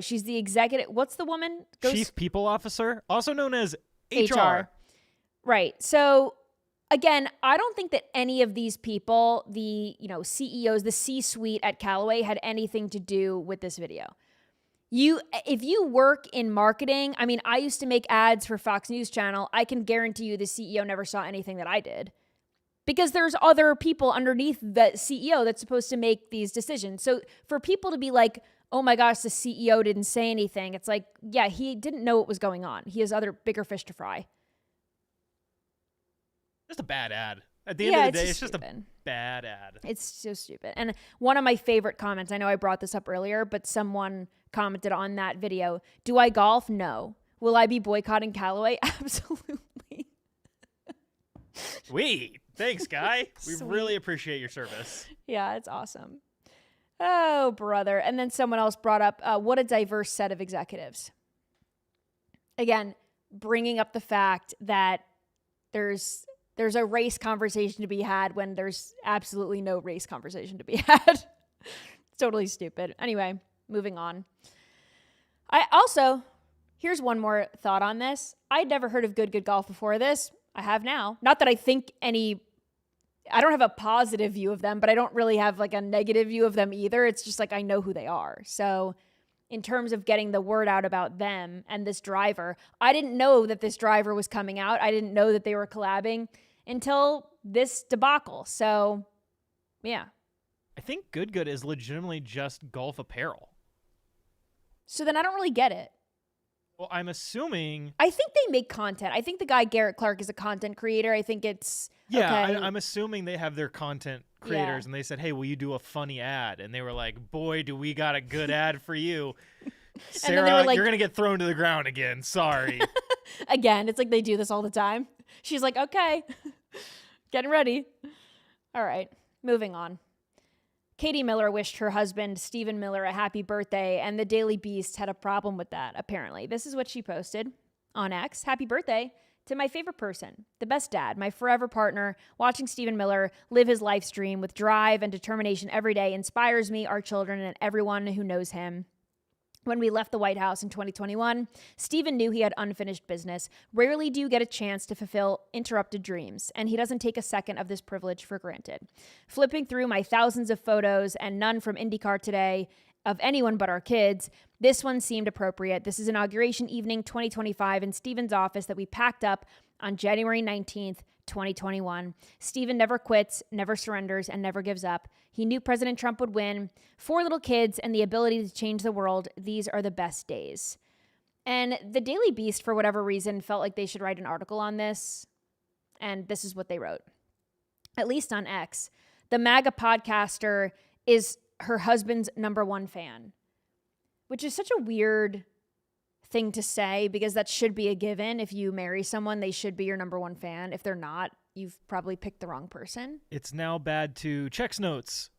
A: she's the executive. What's the woman?
B: Chief People Officer, also known as HR.
A: Right. So again, I don't think that any of these people, the CEOs, the C-suite at Callaway had anything to do with this video. If you work in marketing, I mean, I used to make ads for Fox News Channel. I can guarantee you the CEO never saw anything that I did because there's other people underneath the CEO that's supposed to make these decisions. So for people to be like, oh my gosh, the CEO didn't say anything. It's like, yeah, he didn't know what was going on. He has other bigger fish to fry.
B: Just a bad ad. At the end of the day, it's just a bad ad.
A: It's so stupid. And one of my favorite comments, I know I brought this up earlier, but someone commented on that video, do I golf? No. Will I be boycotting Callaway? Absolutely.
B: Sweet. Thanks, guy. We really appreciate your service.
A: Yeah, it's awesome. Oh, brother. And then someone else brought up, what a diverse set of executives. Again, bringing up the fact that there's a race conversation to be had when there's absolutely no race conversation to be had. It's totally stupid. Anyway, moving on. Here's one more thought on this. I'd never heard of Good Golf before this. I have now. Not that I think I don't have a positive view of them, but I don't really have like a negative view of them either. It's just like I know who they are. So in terms of getting the word out about them and this driver, I didn't know that this driver was coming out. I didn't know that they were collabing until this debacle. So, yeah.
B: I think Good is legitimately just golf apparel.
A: So then I don't really get it.
B: Well, I'm assuming...
A: I think they make content. I think the guy Garrett Clark is a content creator. I think it's...
B: Yeah,
A: okay.
B: I'm assuming they have their content creators, and they said, hey, will you do a funny ad? And they were like, boy, do we got a good ad for you. Sarah, like, you're going to get thrown to the ground again. Sorry.
A: Again, it's like they do this all the time. She's like, okay, getting ready. All right, moving on. Katie Miller wished her husband, Stephen Miller, a happy birthday, and the Daily Beast had a problem with that, apparently. This is what she posted on X. Happy birthday to my favorite person, the best dad, my forever partner. Watching Stephen Miller live his life stream with drive and determination every day inspires me, our children, and everyone who knows him. When we left the White House in 2021, Stephen knew he had unfinished business. Rarely do you get a chance to fulfill interrupted dreams, and he doesn't take a second of this privilege for granted. Flipping through my thousands of photos, and none from IndyCar today, of anyone but our kids, this one seemed appropriate. This is inauguration evening 2025 in Stephen's office that we packed up on January 19th, 2021. Stephen never quits, never surrenders, and never gives up. He knew President Trump would win. 4 little kids and the ability to change the world. These are the best days. And the Daily Beast, for whatever reason, felt like they should write an article on this. And this is what they wrote. At least on X, the MAGA podcaster is her husband's #1 fan, which is such a weird thing to say because that should be a given. If you marry someone, they should be your #1 fan. If they're not, you've probably picked the wrong person.
B: It's now bad to checks notes.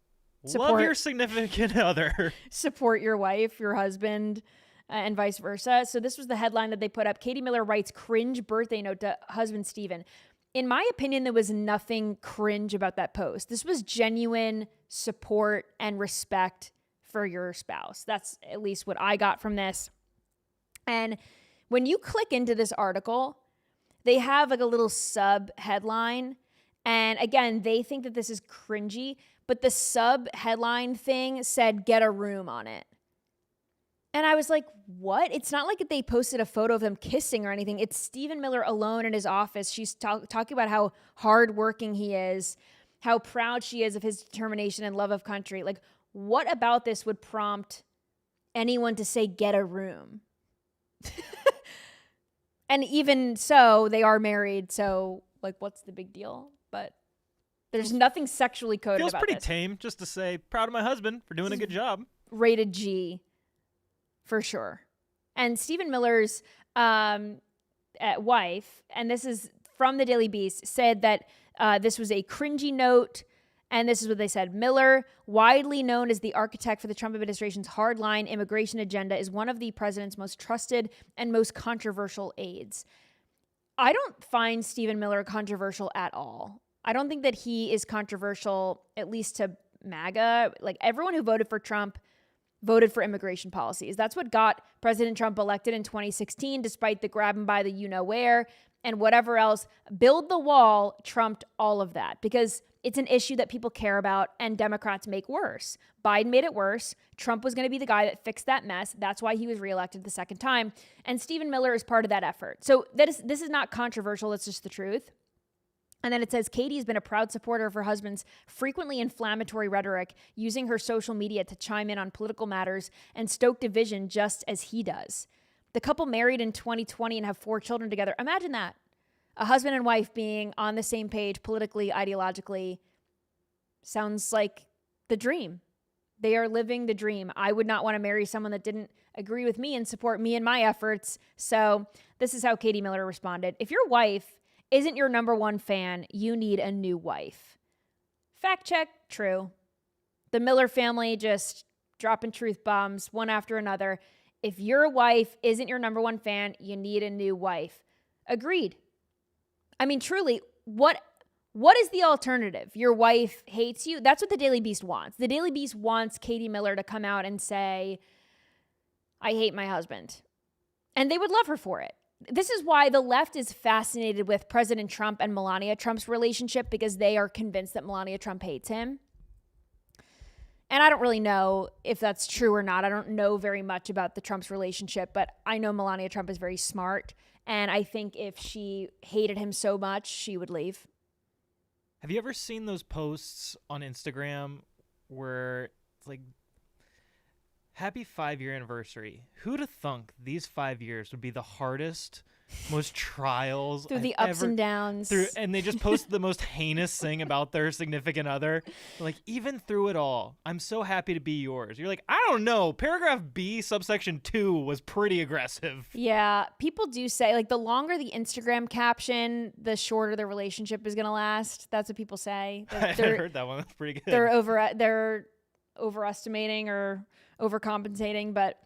A: Support.
B: Love your significant other.
A: Support your wife, your husband, and vice versa. So this was the headline that they put up. Katie Miller writes cringe birthday note to husband Steven. In my opinion, there was nothing cringe about that post. This was genuine support and respect for your spouse. That's at least what I got from this. And when you click into this article, they have like a little sub headline. And again, they think that this is cringy, but the sub headline thing said get a room on it. And I was like, what? It's not like they posted a photo of them kissing or anything. It's Stephen Miller alone in his office. She's talking about how hardworking he is, how proud she is of his determination and love of country. Like, what about this would prompt anyone to say, get a room? And even so, they are married. So, like, what's the big deal? But there's nothing sexually coded
B: Feels
A: about
B: pretty
A: this.
B: tame just to say, proud of my husband for doing a good job.
A: Rated G. For sure. And Stephen Miller's wife, and this is from the Daily Beast, said that this was a cringy note. And this is what they said. Miller, widely known as the architect for the Trump administration's hardline immigration agenda, is one of the president's most trusted and most controversial aides. I don't find Stephen Miller controversial at all. I don't think that he is controversial, at least to MAGA. Like, everyone who voted for Trump voted for immigration policies. That's what got President Trump elected in 2016, despite the grab him by the you-know-where and whatever else. Build the wall trumped all of that because it's an issue that people care about and Democrats make worse. Biden made it worse. Trump was going to be the guy that fixed that mess. That's why he was reelected the second time. And Stephen Miller is part of that effort. So this is not controversial. It's just the truth. And then it says, Katie's been a proud supporter of her husband's frequently inflammatory rhetoric, using her social media to chime in on political matters and stoke division just as he does. The couple married in 2020 and have 4 children together. Imagine that. A husband and wife being on the same page politically, ideologically. Sounds like the dream. They are living the dream. I would not want to marry someone that didn't agree with me and support me in my efforts. So this is how Katie Miller responded. If your wife isn't your #1 fan, you need a new wife. Fact check, true. The Miller family just dropping truth bombs one after another. If your wife isn't your #1 fan, you need a new wife. Agreed. I mean, truly, what is the alternative? Your wife hates you? That's what the Daily Beast wants. The Daily Beast wants Katie Miller to come out and say, I hate my husband. And they would love her for it. This is why the left is fascinated with President Trump and Melania Trump's relationship, because they are convinced that Melania Trump hates him. And I don't really know if that's true or not. I don't know very much about the Trump's relationship, but I know Melania Trump is very smart. And I think if she hated him so much, she would leave.
B: Have you ever seen those posts on Instagram where it's like, happy 5-year anniversary. Who'd have thunk these 5 years would be the hardest, most trials
A: through the
B: I've
A: ups
B: ever,
A: and downs.
B: and they just posted the most heinous thing about their significant other. Like, even through it all, I'm so happy to be yours. You're like, I don't know. Paragraph B, subsection 2 was pretty aggressive.
A: Yeah, people do say, like, the longer the Instagram caption, the shorter the relationship is going to last. That's what people say.
B: I heard that one. That's pretty good.
A: They're overestimating or overcompensating, but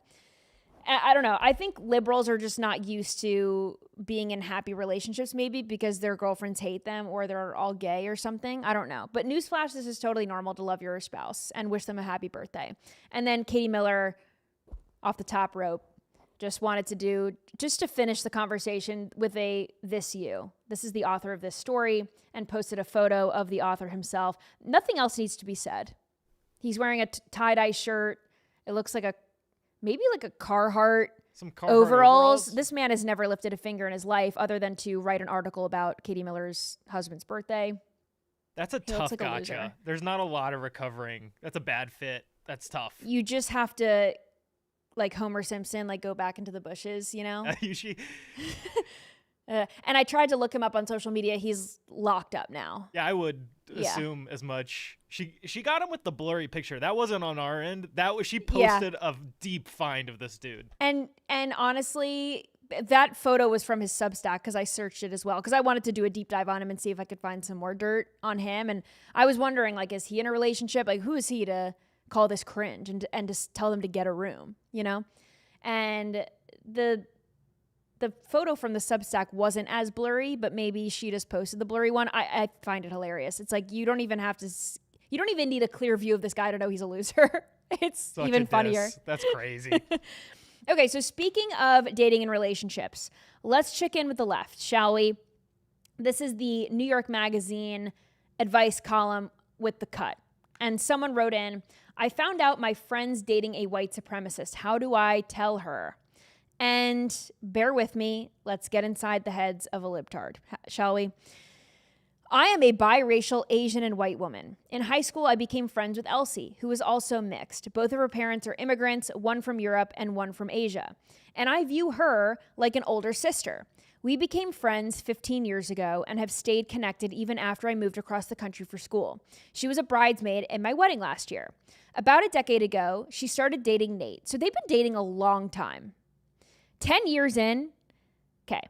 A: I don't know. I think liberals are just not used to being in happy relationships, maybe because their girlfriends hate them or they're all gay or something. I don't know. But newsflash, this is totally normal to love your spouse and wish them a happy birthday. And then Katie Miller, off the top rope, just wanted to finish the conversation with this you. This is the author of this story, and posted a photo of the author himself. Nothing else needs to be said. He's wearing a tie-dye shirt. It looks like maybe a Carhartt,
B: some Carhartt
A: overalls. This man has never lifted a finger in his life other than to write an article about Katie Miller's husband's birthday.
B: That's a tough
A: like
B: gotcha. There's not a lot of recovering. That's a bad fit. That's tough.
A: You just have to, like Homer Simpson, like go back into the bushes, you know? And I tried to look him up on social media. He's locked up now.
B: Yeah, I would
A: Yeah.
B: assume as much. She got him with the blurry picture. That wasn't on our end. That was she posted a deep find of this dude.
A: And honestly, that photo was from his Substack because I searched it as well because I wanted to do a deep dive on him and see if I could find some more dirt on him. And I was wondering, like, is he in a relationship? Like, who is he to call this cringe and to tell them to get a room, you know? And the photo from the Substack wasn't as blurry, but maybe she just posted the blurry one. I find it hilarious. It's like you don't even need a clear view of this guy to know he's a loser. It's
B: Such
A: even
B: a
A: funnier.
B: diss. That's crazy.
A: Okay, so speaking of dating and relationships, let's check in with the left, shall we? This is the New York Magazine advice column with The Cut. And someone wrote in, I found out my friend's dating a white supremacist. How do I tell her? And bear with me, let's get inside the heads of a libtard, shall we? I am a biracial Asian and white woman. In high school, I became friends with Elsie, who is also mixed. Both of her parents are immigrants, one from Europe and one from Asia. And I view her like an older sister. We became friends 15 years ago and have stayed connected even after I moved across the country for school. She was a bridesmaid at my wedding last year. About a decade ago, she started dating Nate. So they've been dating a long time. 10 years in, okay,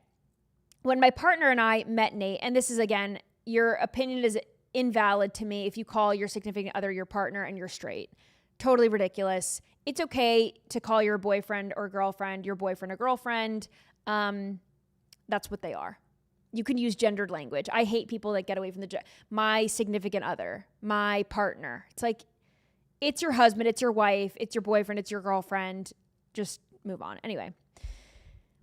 A: when my partner and I met Nate, and this is, again, your opinion is invalid to me if you call your significant other your partner and you're straight. Totally ridiculous. It's okay to call your boyfriend or girlfriend your boyfriend or girlfriend. That's what they are. You can use gendered language. I hate people that get away from my significant other, my partner. It's like, it's your husband, it's your wife, it's your boyfriend, it's your girlfriend. Just move on. Anyway.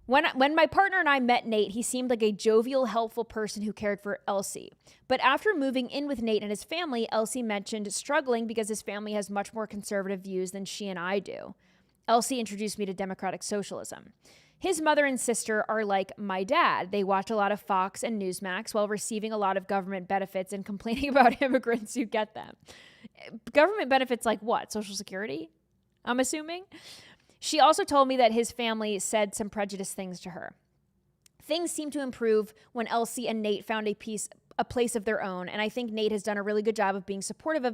A: When my partner and I met Nate, he seemed like a jovial, helpful person who cared for Elsie. But after moving in with Nate and his family, Elsie mentioned struggling because his family has much more conservative views than she and I do. Elsie introduced me to democratic socialism. His mother and sister are like my dad. They watch a lot of Fox and Newsmax while receiving a lot of government benefits and complaining about immigrants who get them. Government benefits like what? Social Security? I'm assuming? She also told me that his family said some prejudiced things to her. Things seemed to improve when Elsie and Nate found a place of their own, and I think Nate has done a really good job of being supportive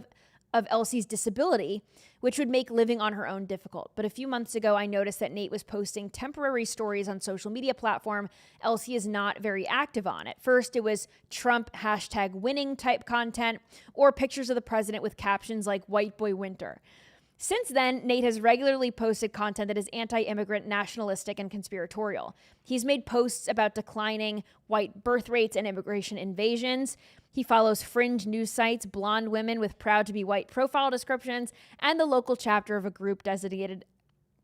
A: of Elsie's disability, which would make living on her own difficult. But a few months ago, I noticed that Nate was posting temporary stories on social media platform Elsie is not very active on. At first, it was Trump #winning type content or pictures of the president with captions like white boy winter. Since then, Nate has regularly posted content that is anti-immigrant, nationalistic, and conspiratorial. He's made posts about declining white birth rates and immigration invasions. He follows fringe news sites, blonde women with proud-to-be-white profile descriptions, and the local chapter of a group designated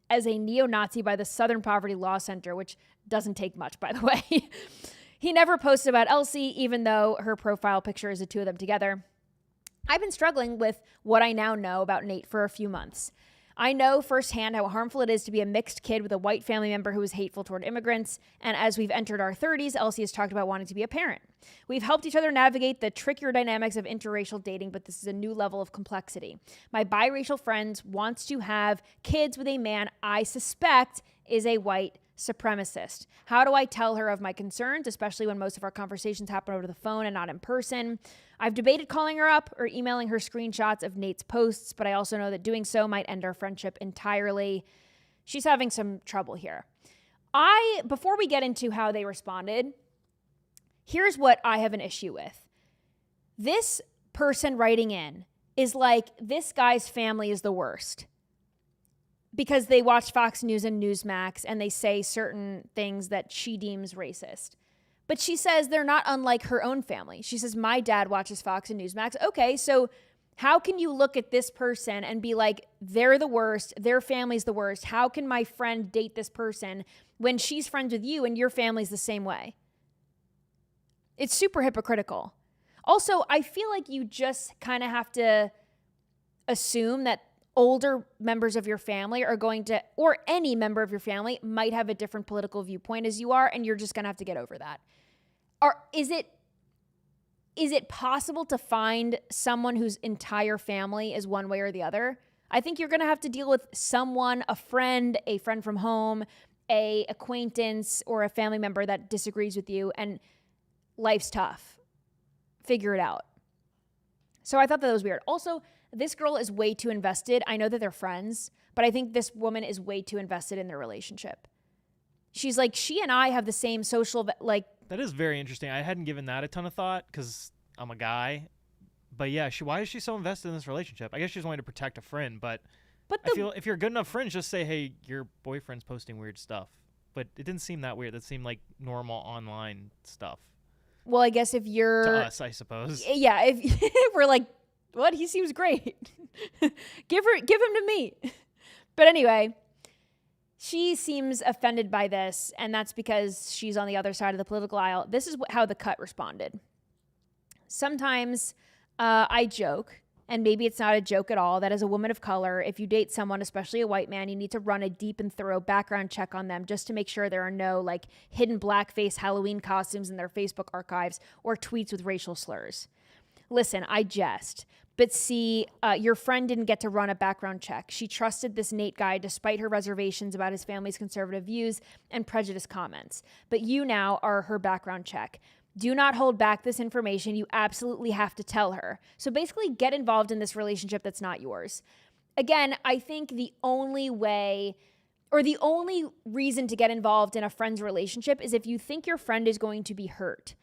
A: as a neo-Nazi by the Southern Poverty Law Center, which doesn't take much, by the way. He never posts about Elsie, even though her profile picture is the two of them together. I've been struggling with what I now know about Nate for a few months. I know firsthand how harmful it is to be a mixed kid with a white family member who is hateful toward immigrants, and as we've entered our 30s, Elsie has talked about wanting to be a parent. We've helped each other navigate the trickier dynamics of interracial dating, but this is a new level of complexity. My biracial friend wants to have kids with a man I suspect is a white supremacist. How do I tell her of my concerns, especially when most of our conversations happen over the phone and not in person? I've debated calling her up or emailing her screenshots of Nate's posts, but I also know that doing so might end our friendship entirely. She's having some trouble here. Before we get into how they responded, here's what I have an issue with. This person writing in is like, this guy's family is the worst, because they watch Fox News and Newsmax and they say certain things that she deems racist. But she says they're not unlike her own family. She says, my dad watches Fox and Newsmax. Okay, so how can you look at this person and be like, they're the worst, their family's the worst? How can my friend date this person when she's friends with you and your family's the same way? It's super hypocritical. Also, I feel like you just kind of have to assume that older members of your family are going to, or any member of your family might have a different political viewpoint as you are, and you're just going to have to get over that. Or is it possible to find someone whose entire family is one way or the other? I think you're going to have to deal with someone, a friend from home, a acquaintance or a family member that disagrees with you and life's tough. Figure it out. So I thought that was weird. Also, this girl is way too invested. I know that they're friends, but I think this woman is way too invested in their relationship. She's like, she and I have the same social, like.
B: That is very interesting. I hadn't given that a ton of thought because I'm a guy. But yeah, why is she so invested in this relationship? I guess she's wanting to protect a friend, but I feel if you're good enough friends, just say, hey, your boyfriend's posting weird stuff. But it didn't seem that weird. It seemed like normal online stuff.
A: Well, I guess if you're...
B: To us, I suppose.
A: Yeah, if we're like, what? He seems great. Give him to me. But anyway, she seems offended by this, and that's because she's on the other side of the political aisle. This is how the cut responded. Sometimes I joke, and maybe it's not a joke at all, that as a woman of color, if you date someone, especially a white man, you need to run a deep and thorough background check on them just to make sure there are no like hidden blackface Halloween costumes in their Facebook archives or tweets with racial slurs. Listen, I jest. But see, your friend didn't get to run a background check. She trusted this Nate guy despite her reservations about his family's conservative views and prejudiced comments. But you now are her background check. Do not hold back this information. You absolutely have to tell her. So basically get involved in this relationship that's not yours. Again, I think the only way or the only reason to get involved in a friend's relationship is if you think your friend is going to be hurt.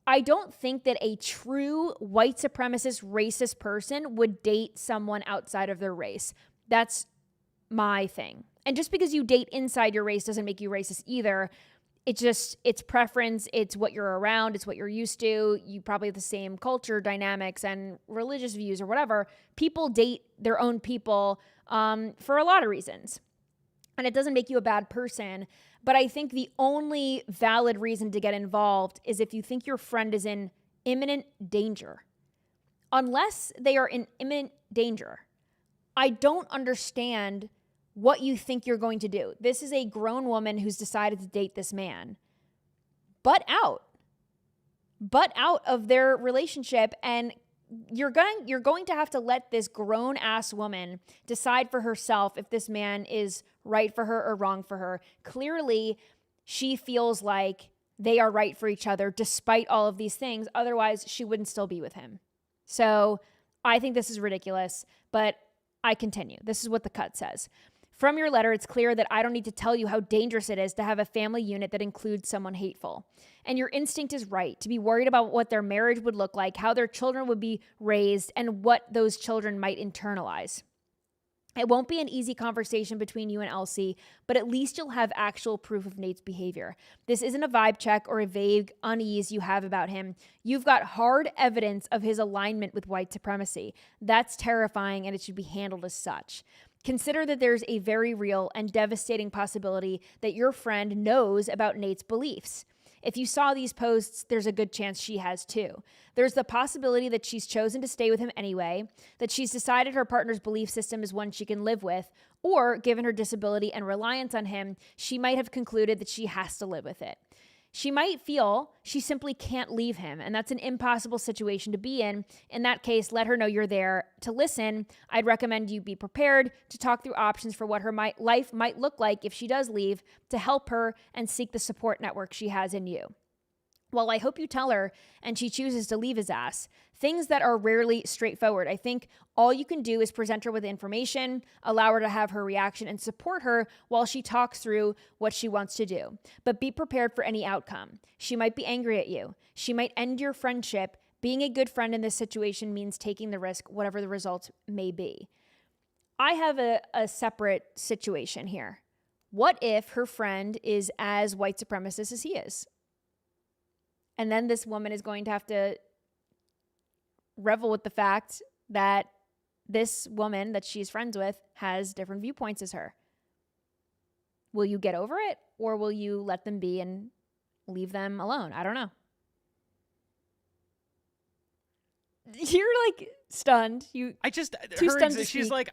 A: I don't think that a true white supremacist, racist person would date someone outside of their race. That's my thing. And just because you date inside your race doesn't make you racist either. It's preference, it's what you're around, it's what you're used to. You probably have the same culture dynamics and religious views or whatever. People date their own people for a lot of reasons. And it doesn't make you a bad person. But I think the only valid reason to get involved is if you think your friend is in imminent danger. Unless they are in imminent danger, I don't understand what you think you're going to do. This is a grown woman who's decided to date this man. Butt out of their relationship, and you're going to have to let this grown-ass woman decide for herself if this man is right for her or wrong for her. Clearly, she feels like they are right for each other despite all of these things. Otherwise, she wouldn't still be with him. So I think this is ridiculous, but I continue. This is what the cut says. From your letter, it's clear that I don't need to tell you how dangerous it is to have a family unit that includes someone hateful. And your instinct is right to be worried about what their marriage would look like, how their children would be raised, and what those children might internalize. It won't be an easy conversation between you and Elsie, but at least you'll have actual proof of Nate's behavior. This isn't a vibe check or a vague unease you have about him. You've got hard evidence of his alignment with white supremacy. That's terrifying, and it should be handled as such. Consider that there's a very real and devastating possibility that your friend knows about Nate's beliefs. If you saw these posts, there's a good chance she has too. There's the possibility that she's chosen to stay with him anyway, that she's decided her partner's belief system is one she can live with, or given her disability and reliance on him, she might have concluded that she has to live with it. She might feel she simply can't leave him, and that's an impossible situation to be in. In that case, let her know you're there to listen. I'd recommend you be prepared to talk through options for what her life might look like if she does leave, to help her and seek the support network she has in you. Well, I hope you tell her and she chooses to leave his ass. Things that are rarely straightforward. I think all you can do is present her with information, allow her to have her reaction, and support her while she talks through what she wants to do. But be prepared for any outcome. She might be angry at you. She might end your friendship. Being a good friend in this situation means taking the risk, whatever the results may be. I have a separate situation here. What if her friend is as white supremacist as he is? And then this woman is going to have to revel with the fact that this woman that she's friends with has different viewpoints as her. Will you get over it, or will you let them be and leave them alone? I don't know. You're like stunned.
B: She's like,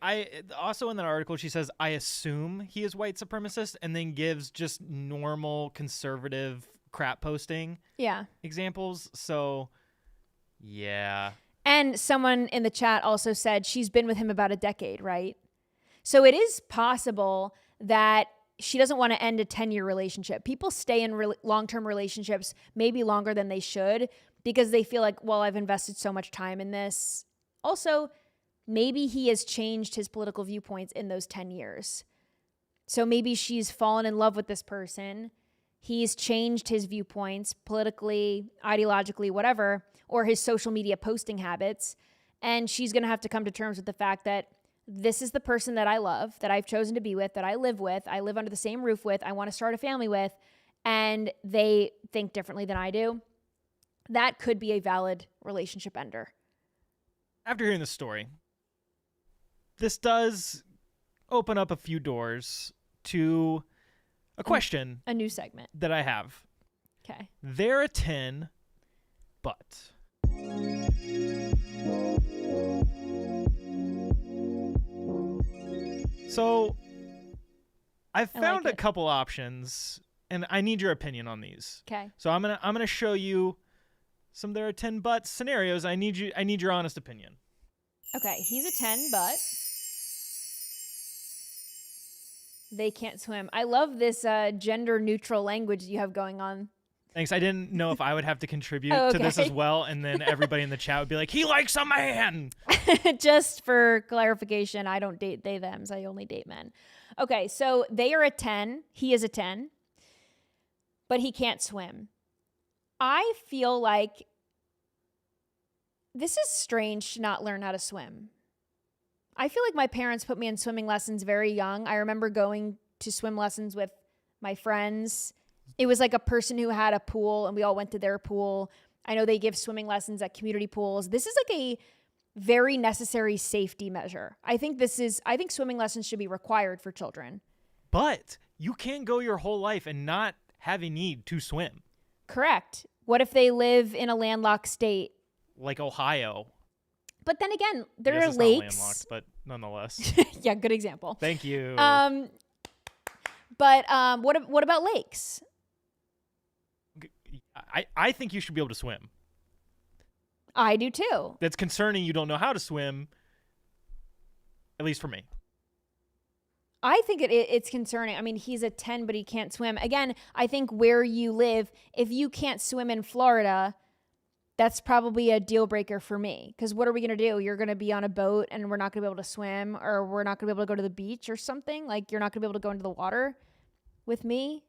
B: also in that article, she says, I assume he is white supremacist, and then gives just normal conservative crap posting examples. So yeah.
A: And someone in the chat also said she's been with him about a decade, right? So it is possible that she doesn't want to end a 10-year relationship. People stay in long-term relationships maybe longer than they should because they feel like, well, I've invested so much time in this. Also, maybe he has changed his political viewpoints in those 10 years. So maybe she's fallen in love with this person. He's changed his viewpoints politically, ideologically, whatever, or his social media posting habits. And she's going to have to come to terms with the fact that this is the person that I love, that I've chosen to be with, that I live under the same roof with, I want to start a family with, and they think differently than I do. That could be a valid relationship ender.
B: After hearing the story, this does open up a few doors to a question.
A: A new segment
B: that I have.
A: Okay.
B: They're a 10, but. So I've found a couple options, and I need your opinion on these.
A: Okay.
B: So I'm gonna show you some there are 10 but scenarios. I need your honest opinion.
A: Okay, he's a 10, but they can't swim. I love this gender neutral language you have going on.
B: Thanks. I didn't know if I would have to contribute to this as well, and then everybody in the chat would be like, he likes a man.
A: Just for clarification, I don't date they thems. I only date men. Okay, so they are a 10. He is a 10, but he can't swim. I feel like this is strange to not learn how to swim. I feel like my parents put me in swimming lessons very young. I remember going to swim lessons with my friends. It was like a person who had a pool and we all went to their pool. I know they give swimming lessons at community pools. This is like a very necessary safety measure. I think swimming lessons should be required for children.
B: But you can't go your whole life and not have a need to swim.
A: Correct. What if they live in a landlocked state?
B: Like Ohio.
A: But then again, there
B: I guess
A: are
B: it's
A: lakes.
B: not landlocked, but nonetheless.
A: Yeah, good example.
B: Thank you.
A: But what about lakes?
B: I think you should be able to swim.
A: I do too.
B: That's concerning you don't know how to swim, at least for me.
A: I think it's concerning. I mean, he's a 10, but he can't swim. Again, I think where you live, if you can't swim in Florida, that's probably a deal breaker for me. Because what are we going to do? You're going to be on a boat and we're not going to be able to swim, or we're not going to be able to go to the beach or something? Like, you're not going to be able to go into the water with me?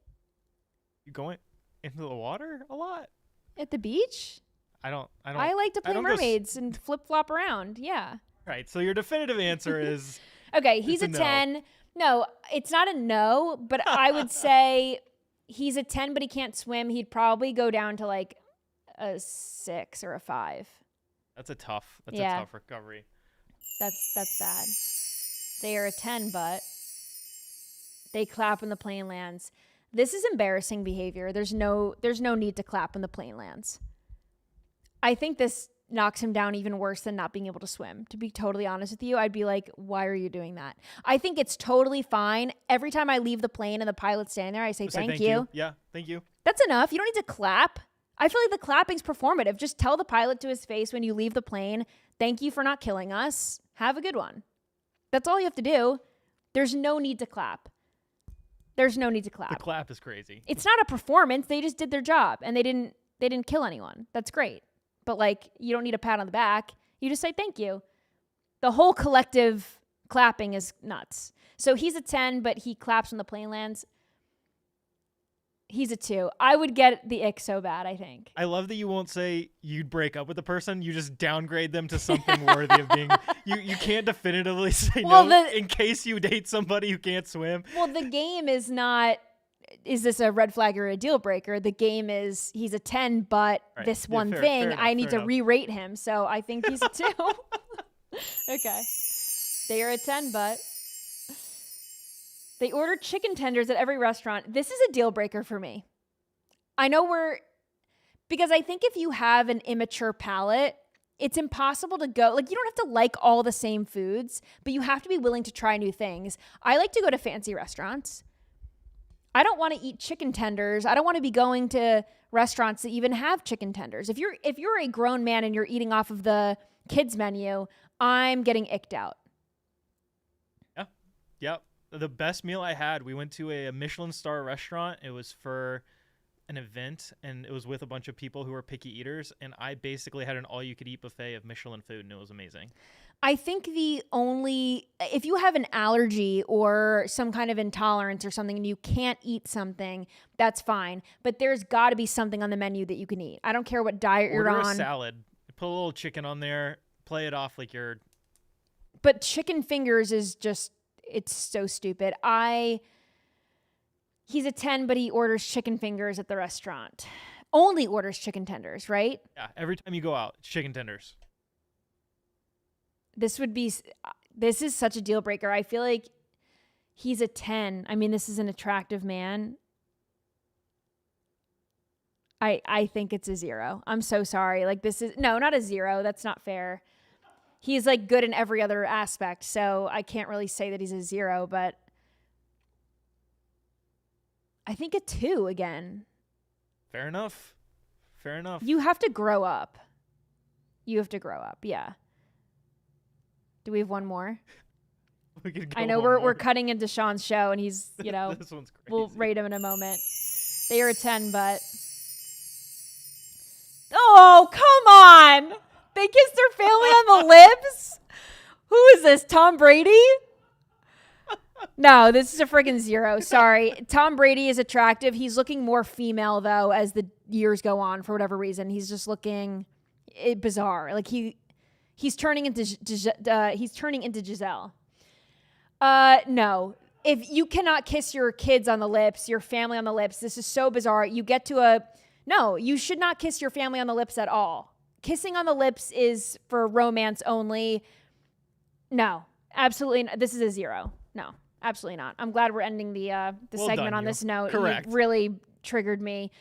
B: You going into the water a lot?
A: At the beach?
B: I
A: like to play mermaids and flip-flop around. Yeah.
B: Right. So your definitive answer is...
A: Okay, he's a 10. No, it's not a no, but I would say he's a 10, but he can't swim. He'd probably go down to like a 6 or a 5.
B: That's a tough recovery.
A: That's bad. They are a 10, but they clap when the plane lands. This is embarrassing behavior. There's no need to clap when the plane lands. I think this knocks him down even worse than not being able to swim. To be totally honest with you, I'd be like, why are you doing that? I think it's totally fine. Every time I leave the plane and the pilot's standing there, I say, thank you.
B: Yeah, thank you.
A: That's enough. You don't need to clap. I feel like the clapping's performative. Just tell the pilot to his face when you leave the plane, thank you for not killing us. Have a good one. That's all you have to do. There's no need to clap. There's no need to clap.
B: The clap is crazy.
A: It's not a performance. They just did their job and they didn't kill anyone. That's great. But like, you don't need a pat on the back. You just say thank you. The whole collective clapping is nuts. So he's a 10, but he claps when the plane lands. He's a 2. I would get the ick so bad, I think.
B: I love that you won't say you'd break up with the person. You just downgrade them to something worthy of being... You can't definitively say no in case you date somebody who can't swim.
A: Well, the game is not... Is this a red flag or a deal breaker? The game is he's a 10, but this one thing, I need to re-rate him. So I think he's a 2. Okay. They are a 10, but they order chicken tenders at every restaurant. This is a deal breaker for me. I know because I think if you have an immature palate, it's impossible to go, like, you don't have to like all the same foods, but you have to be willing to try new things. I like to go to fancy restaurants. I don't want to eat chicken tenders. I don't want to be going to restaurants that even have chicken tenders. If you're a grown man and you're eating off of the kids menu, I'm getting icked out.
B: Yeah. Yep. The best meal I had, we went to a Michelin star restaurant. It was for an event, and it was with a bunch of people who were picky eaters, and I basically had an all-you-could-eat buffet of Michelin food, and it was amazing.
A: I think if you have an allergy or some kind of intolerance or something and you can't eat something, that's fine. But there's got to be something on the menu that you can eat. I don't care what diet you're
B: Order
A: on.
B: a salad. Put a little chicken on there. Play it off like you're...
A: But chicken fingers is just, it's so stupid. He's a 10, but he orders chicken fingers at the restaurant. Only orders chicken tenders, right?
B: Yeah, every time you go out, it's chicken tenders.
A: This is such a deal breaker. I feel like he's a 10. I mean, this is an attractive man. I think it's a 0. I'm so sorry. Like, not a 0. That's not fair. He's like good in every other aspect. So I can't really say that he's a 0, but I think a 2 again.
B: Fair enough.
A: You have to grow up. Yeah. Do we have one more?
B: We could go
A: I know
B: one
A: we're
B: more.
A: cutting into Sean's show, and he's,
B: This one's crazy.
A: we'll rate him in a moment. They are a 10, but... Oh, come on! They kissed their family on the lips? Who is this, Tom Brady? No, this is a freaking 0. Sorry. Tom Brady is attractive. He's looking more female, though, as the years go on, for whatever reason. He's just looking bizarre. Like, he's turning into Giselle. No. If you cannot kiss your kids on the lips, your family on the lips, this is so bizarre. You get to no, you should not kiss your family on the lips at all. Kissing on the lips is for romance only. No, absolutely not. This is a 0. No, absolutely not. I'm glad we're ending the
B: Well
A: segment
B: done,
A: on
B: you.
A: this note.
B: Correct.
A: You really triggered me.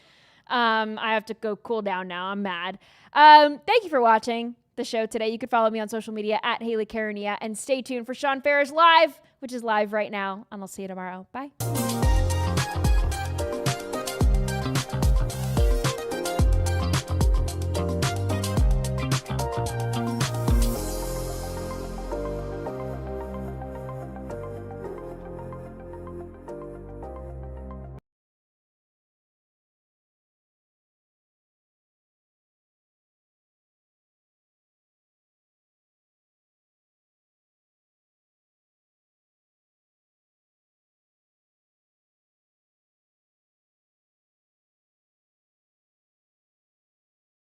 A: I have to go cool down now. I'm mad. Thank you for watching the show today. You can follow me on social media at Hayley Carania, and stay tuned for Sean Ferris Live, which is live right now, and I'll see you tomorrow. Bye.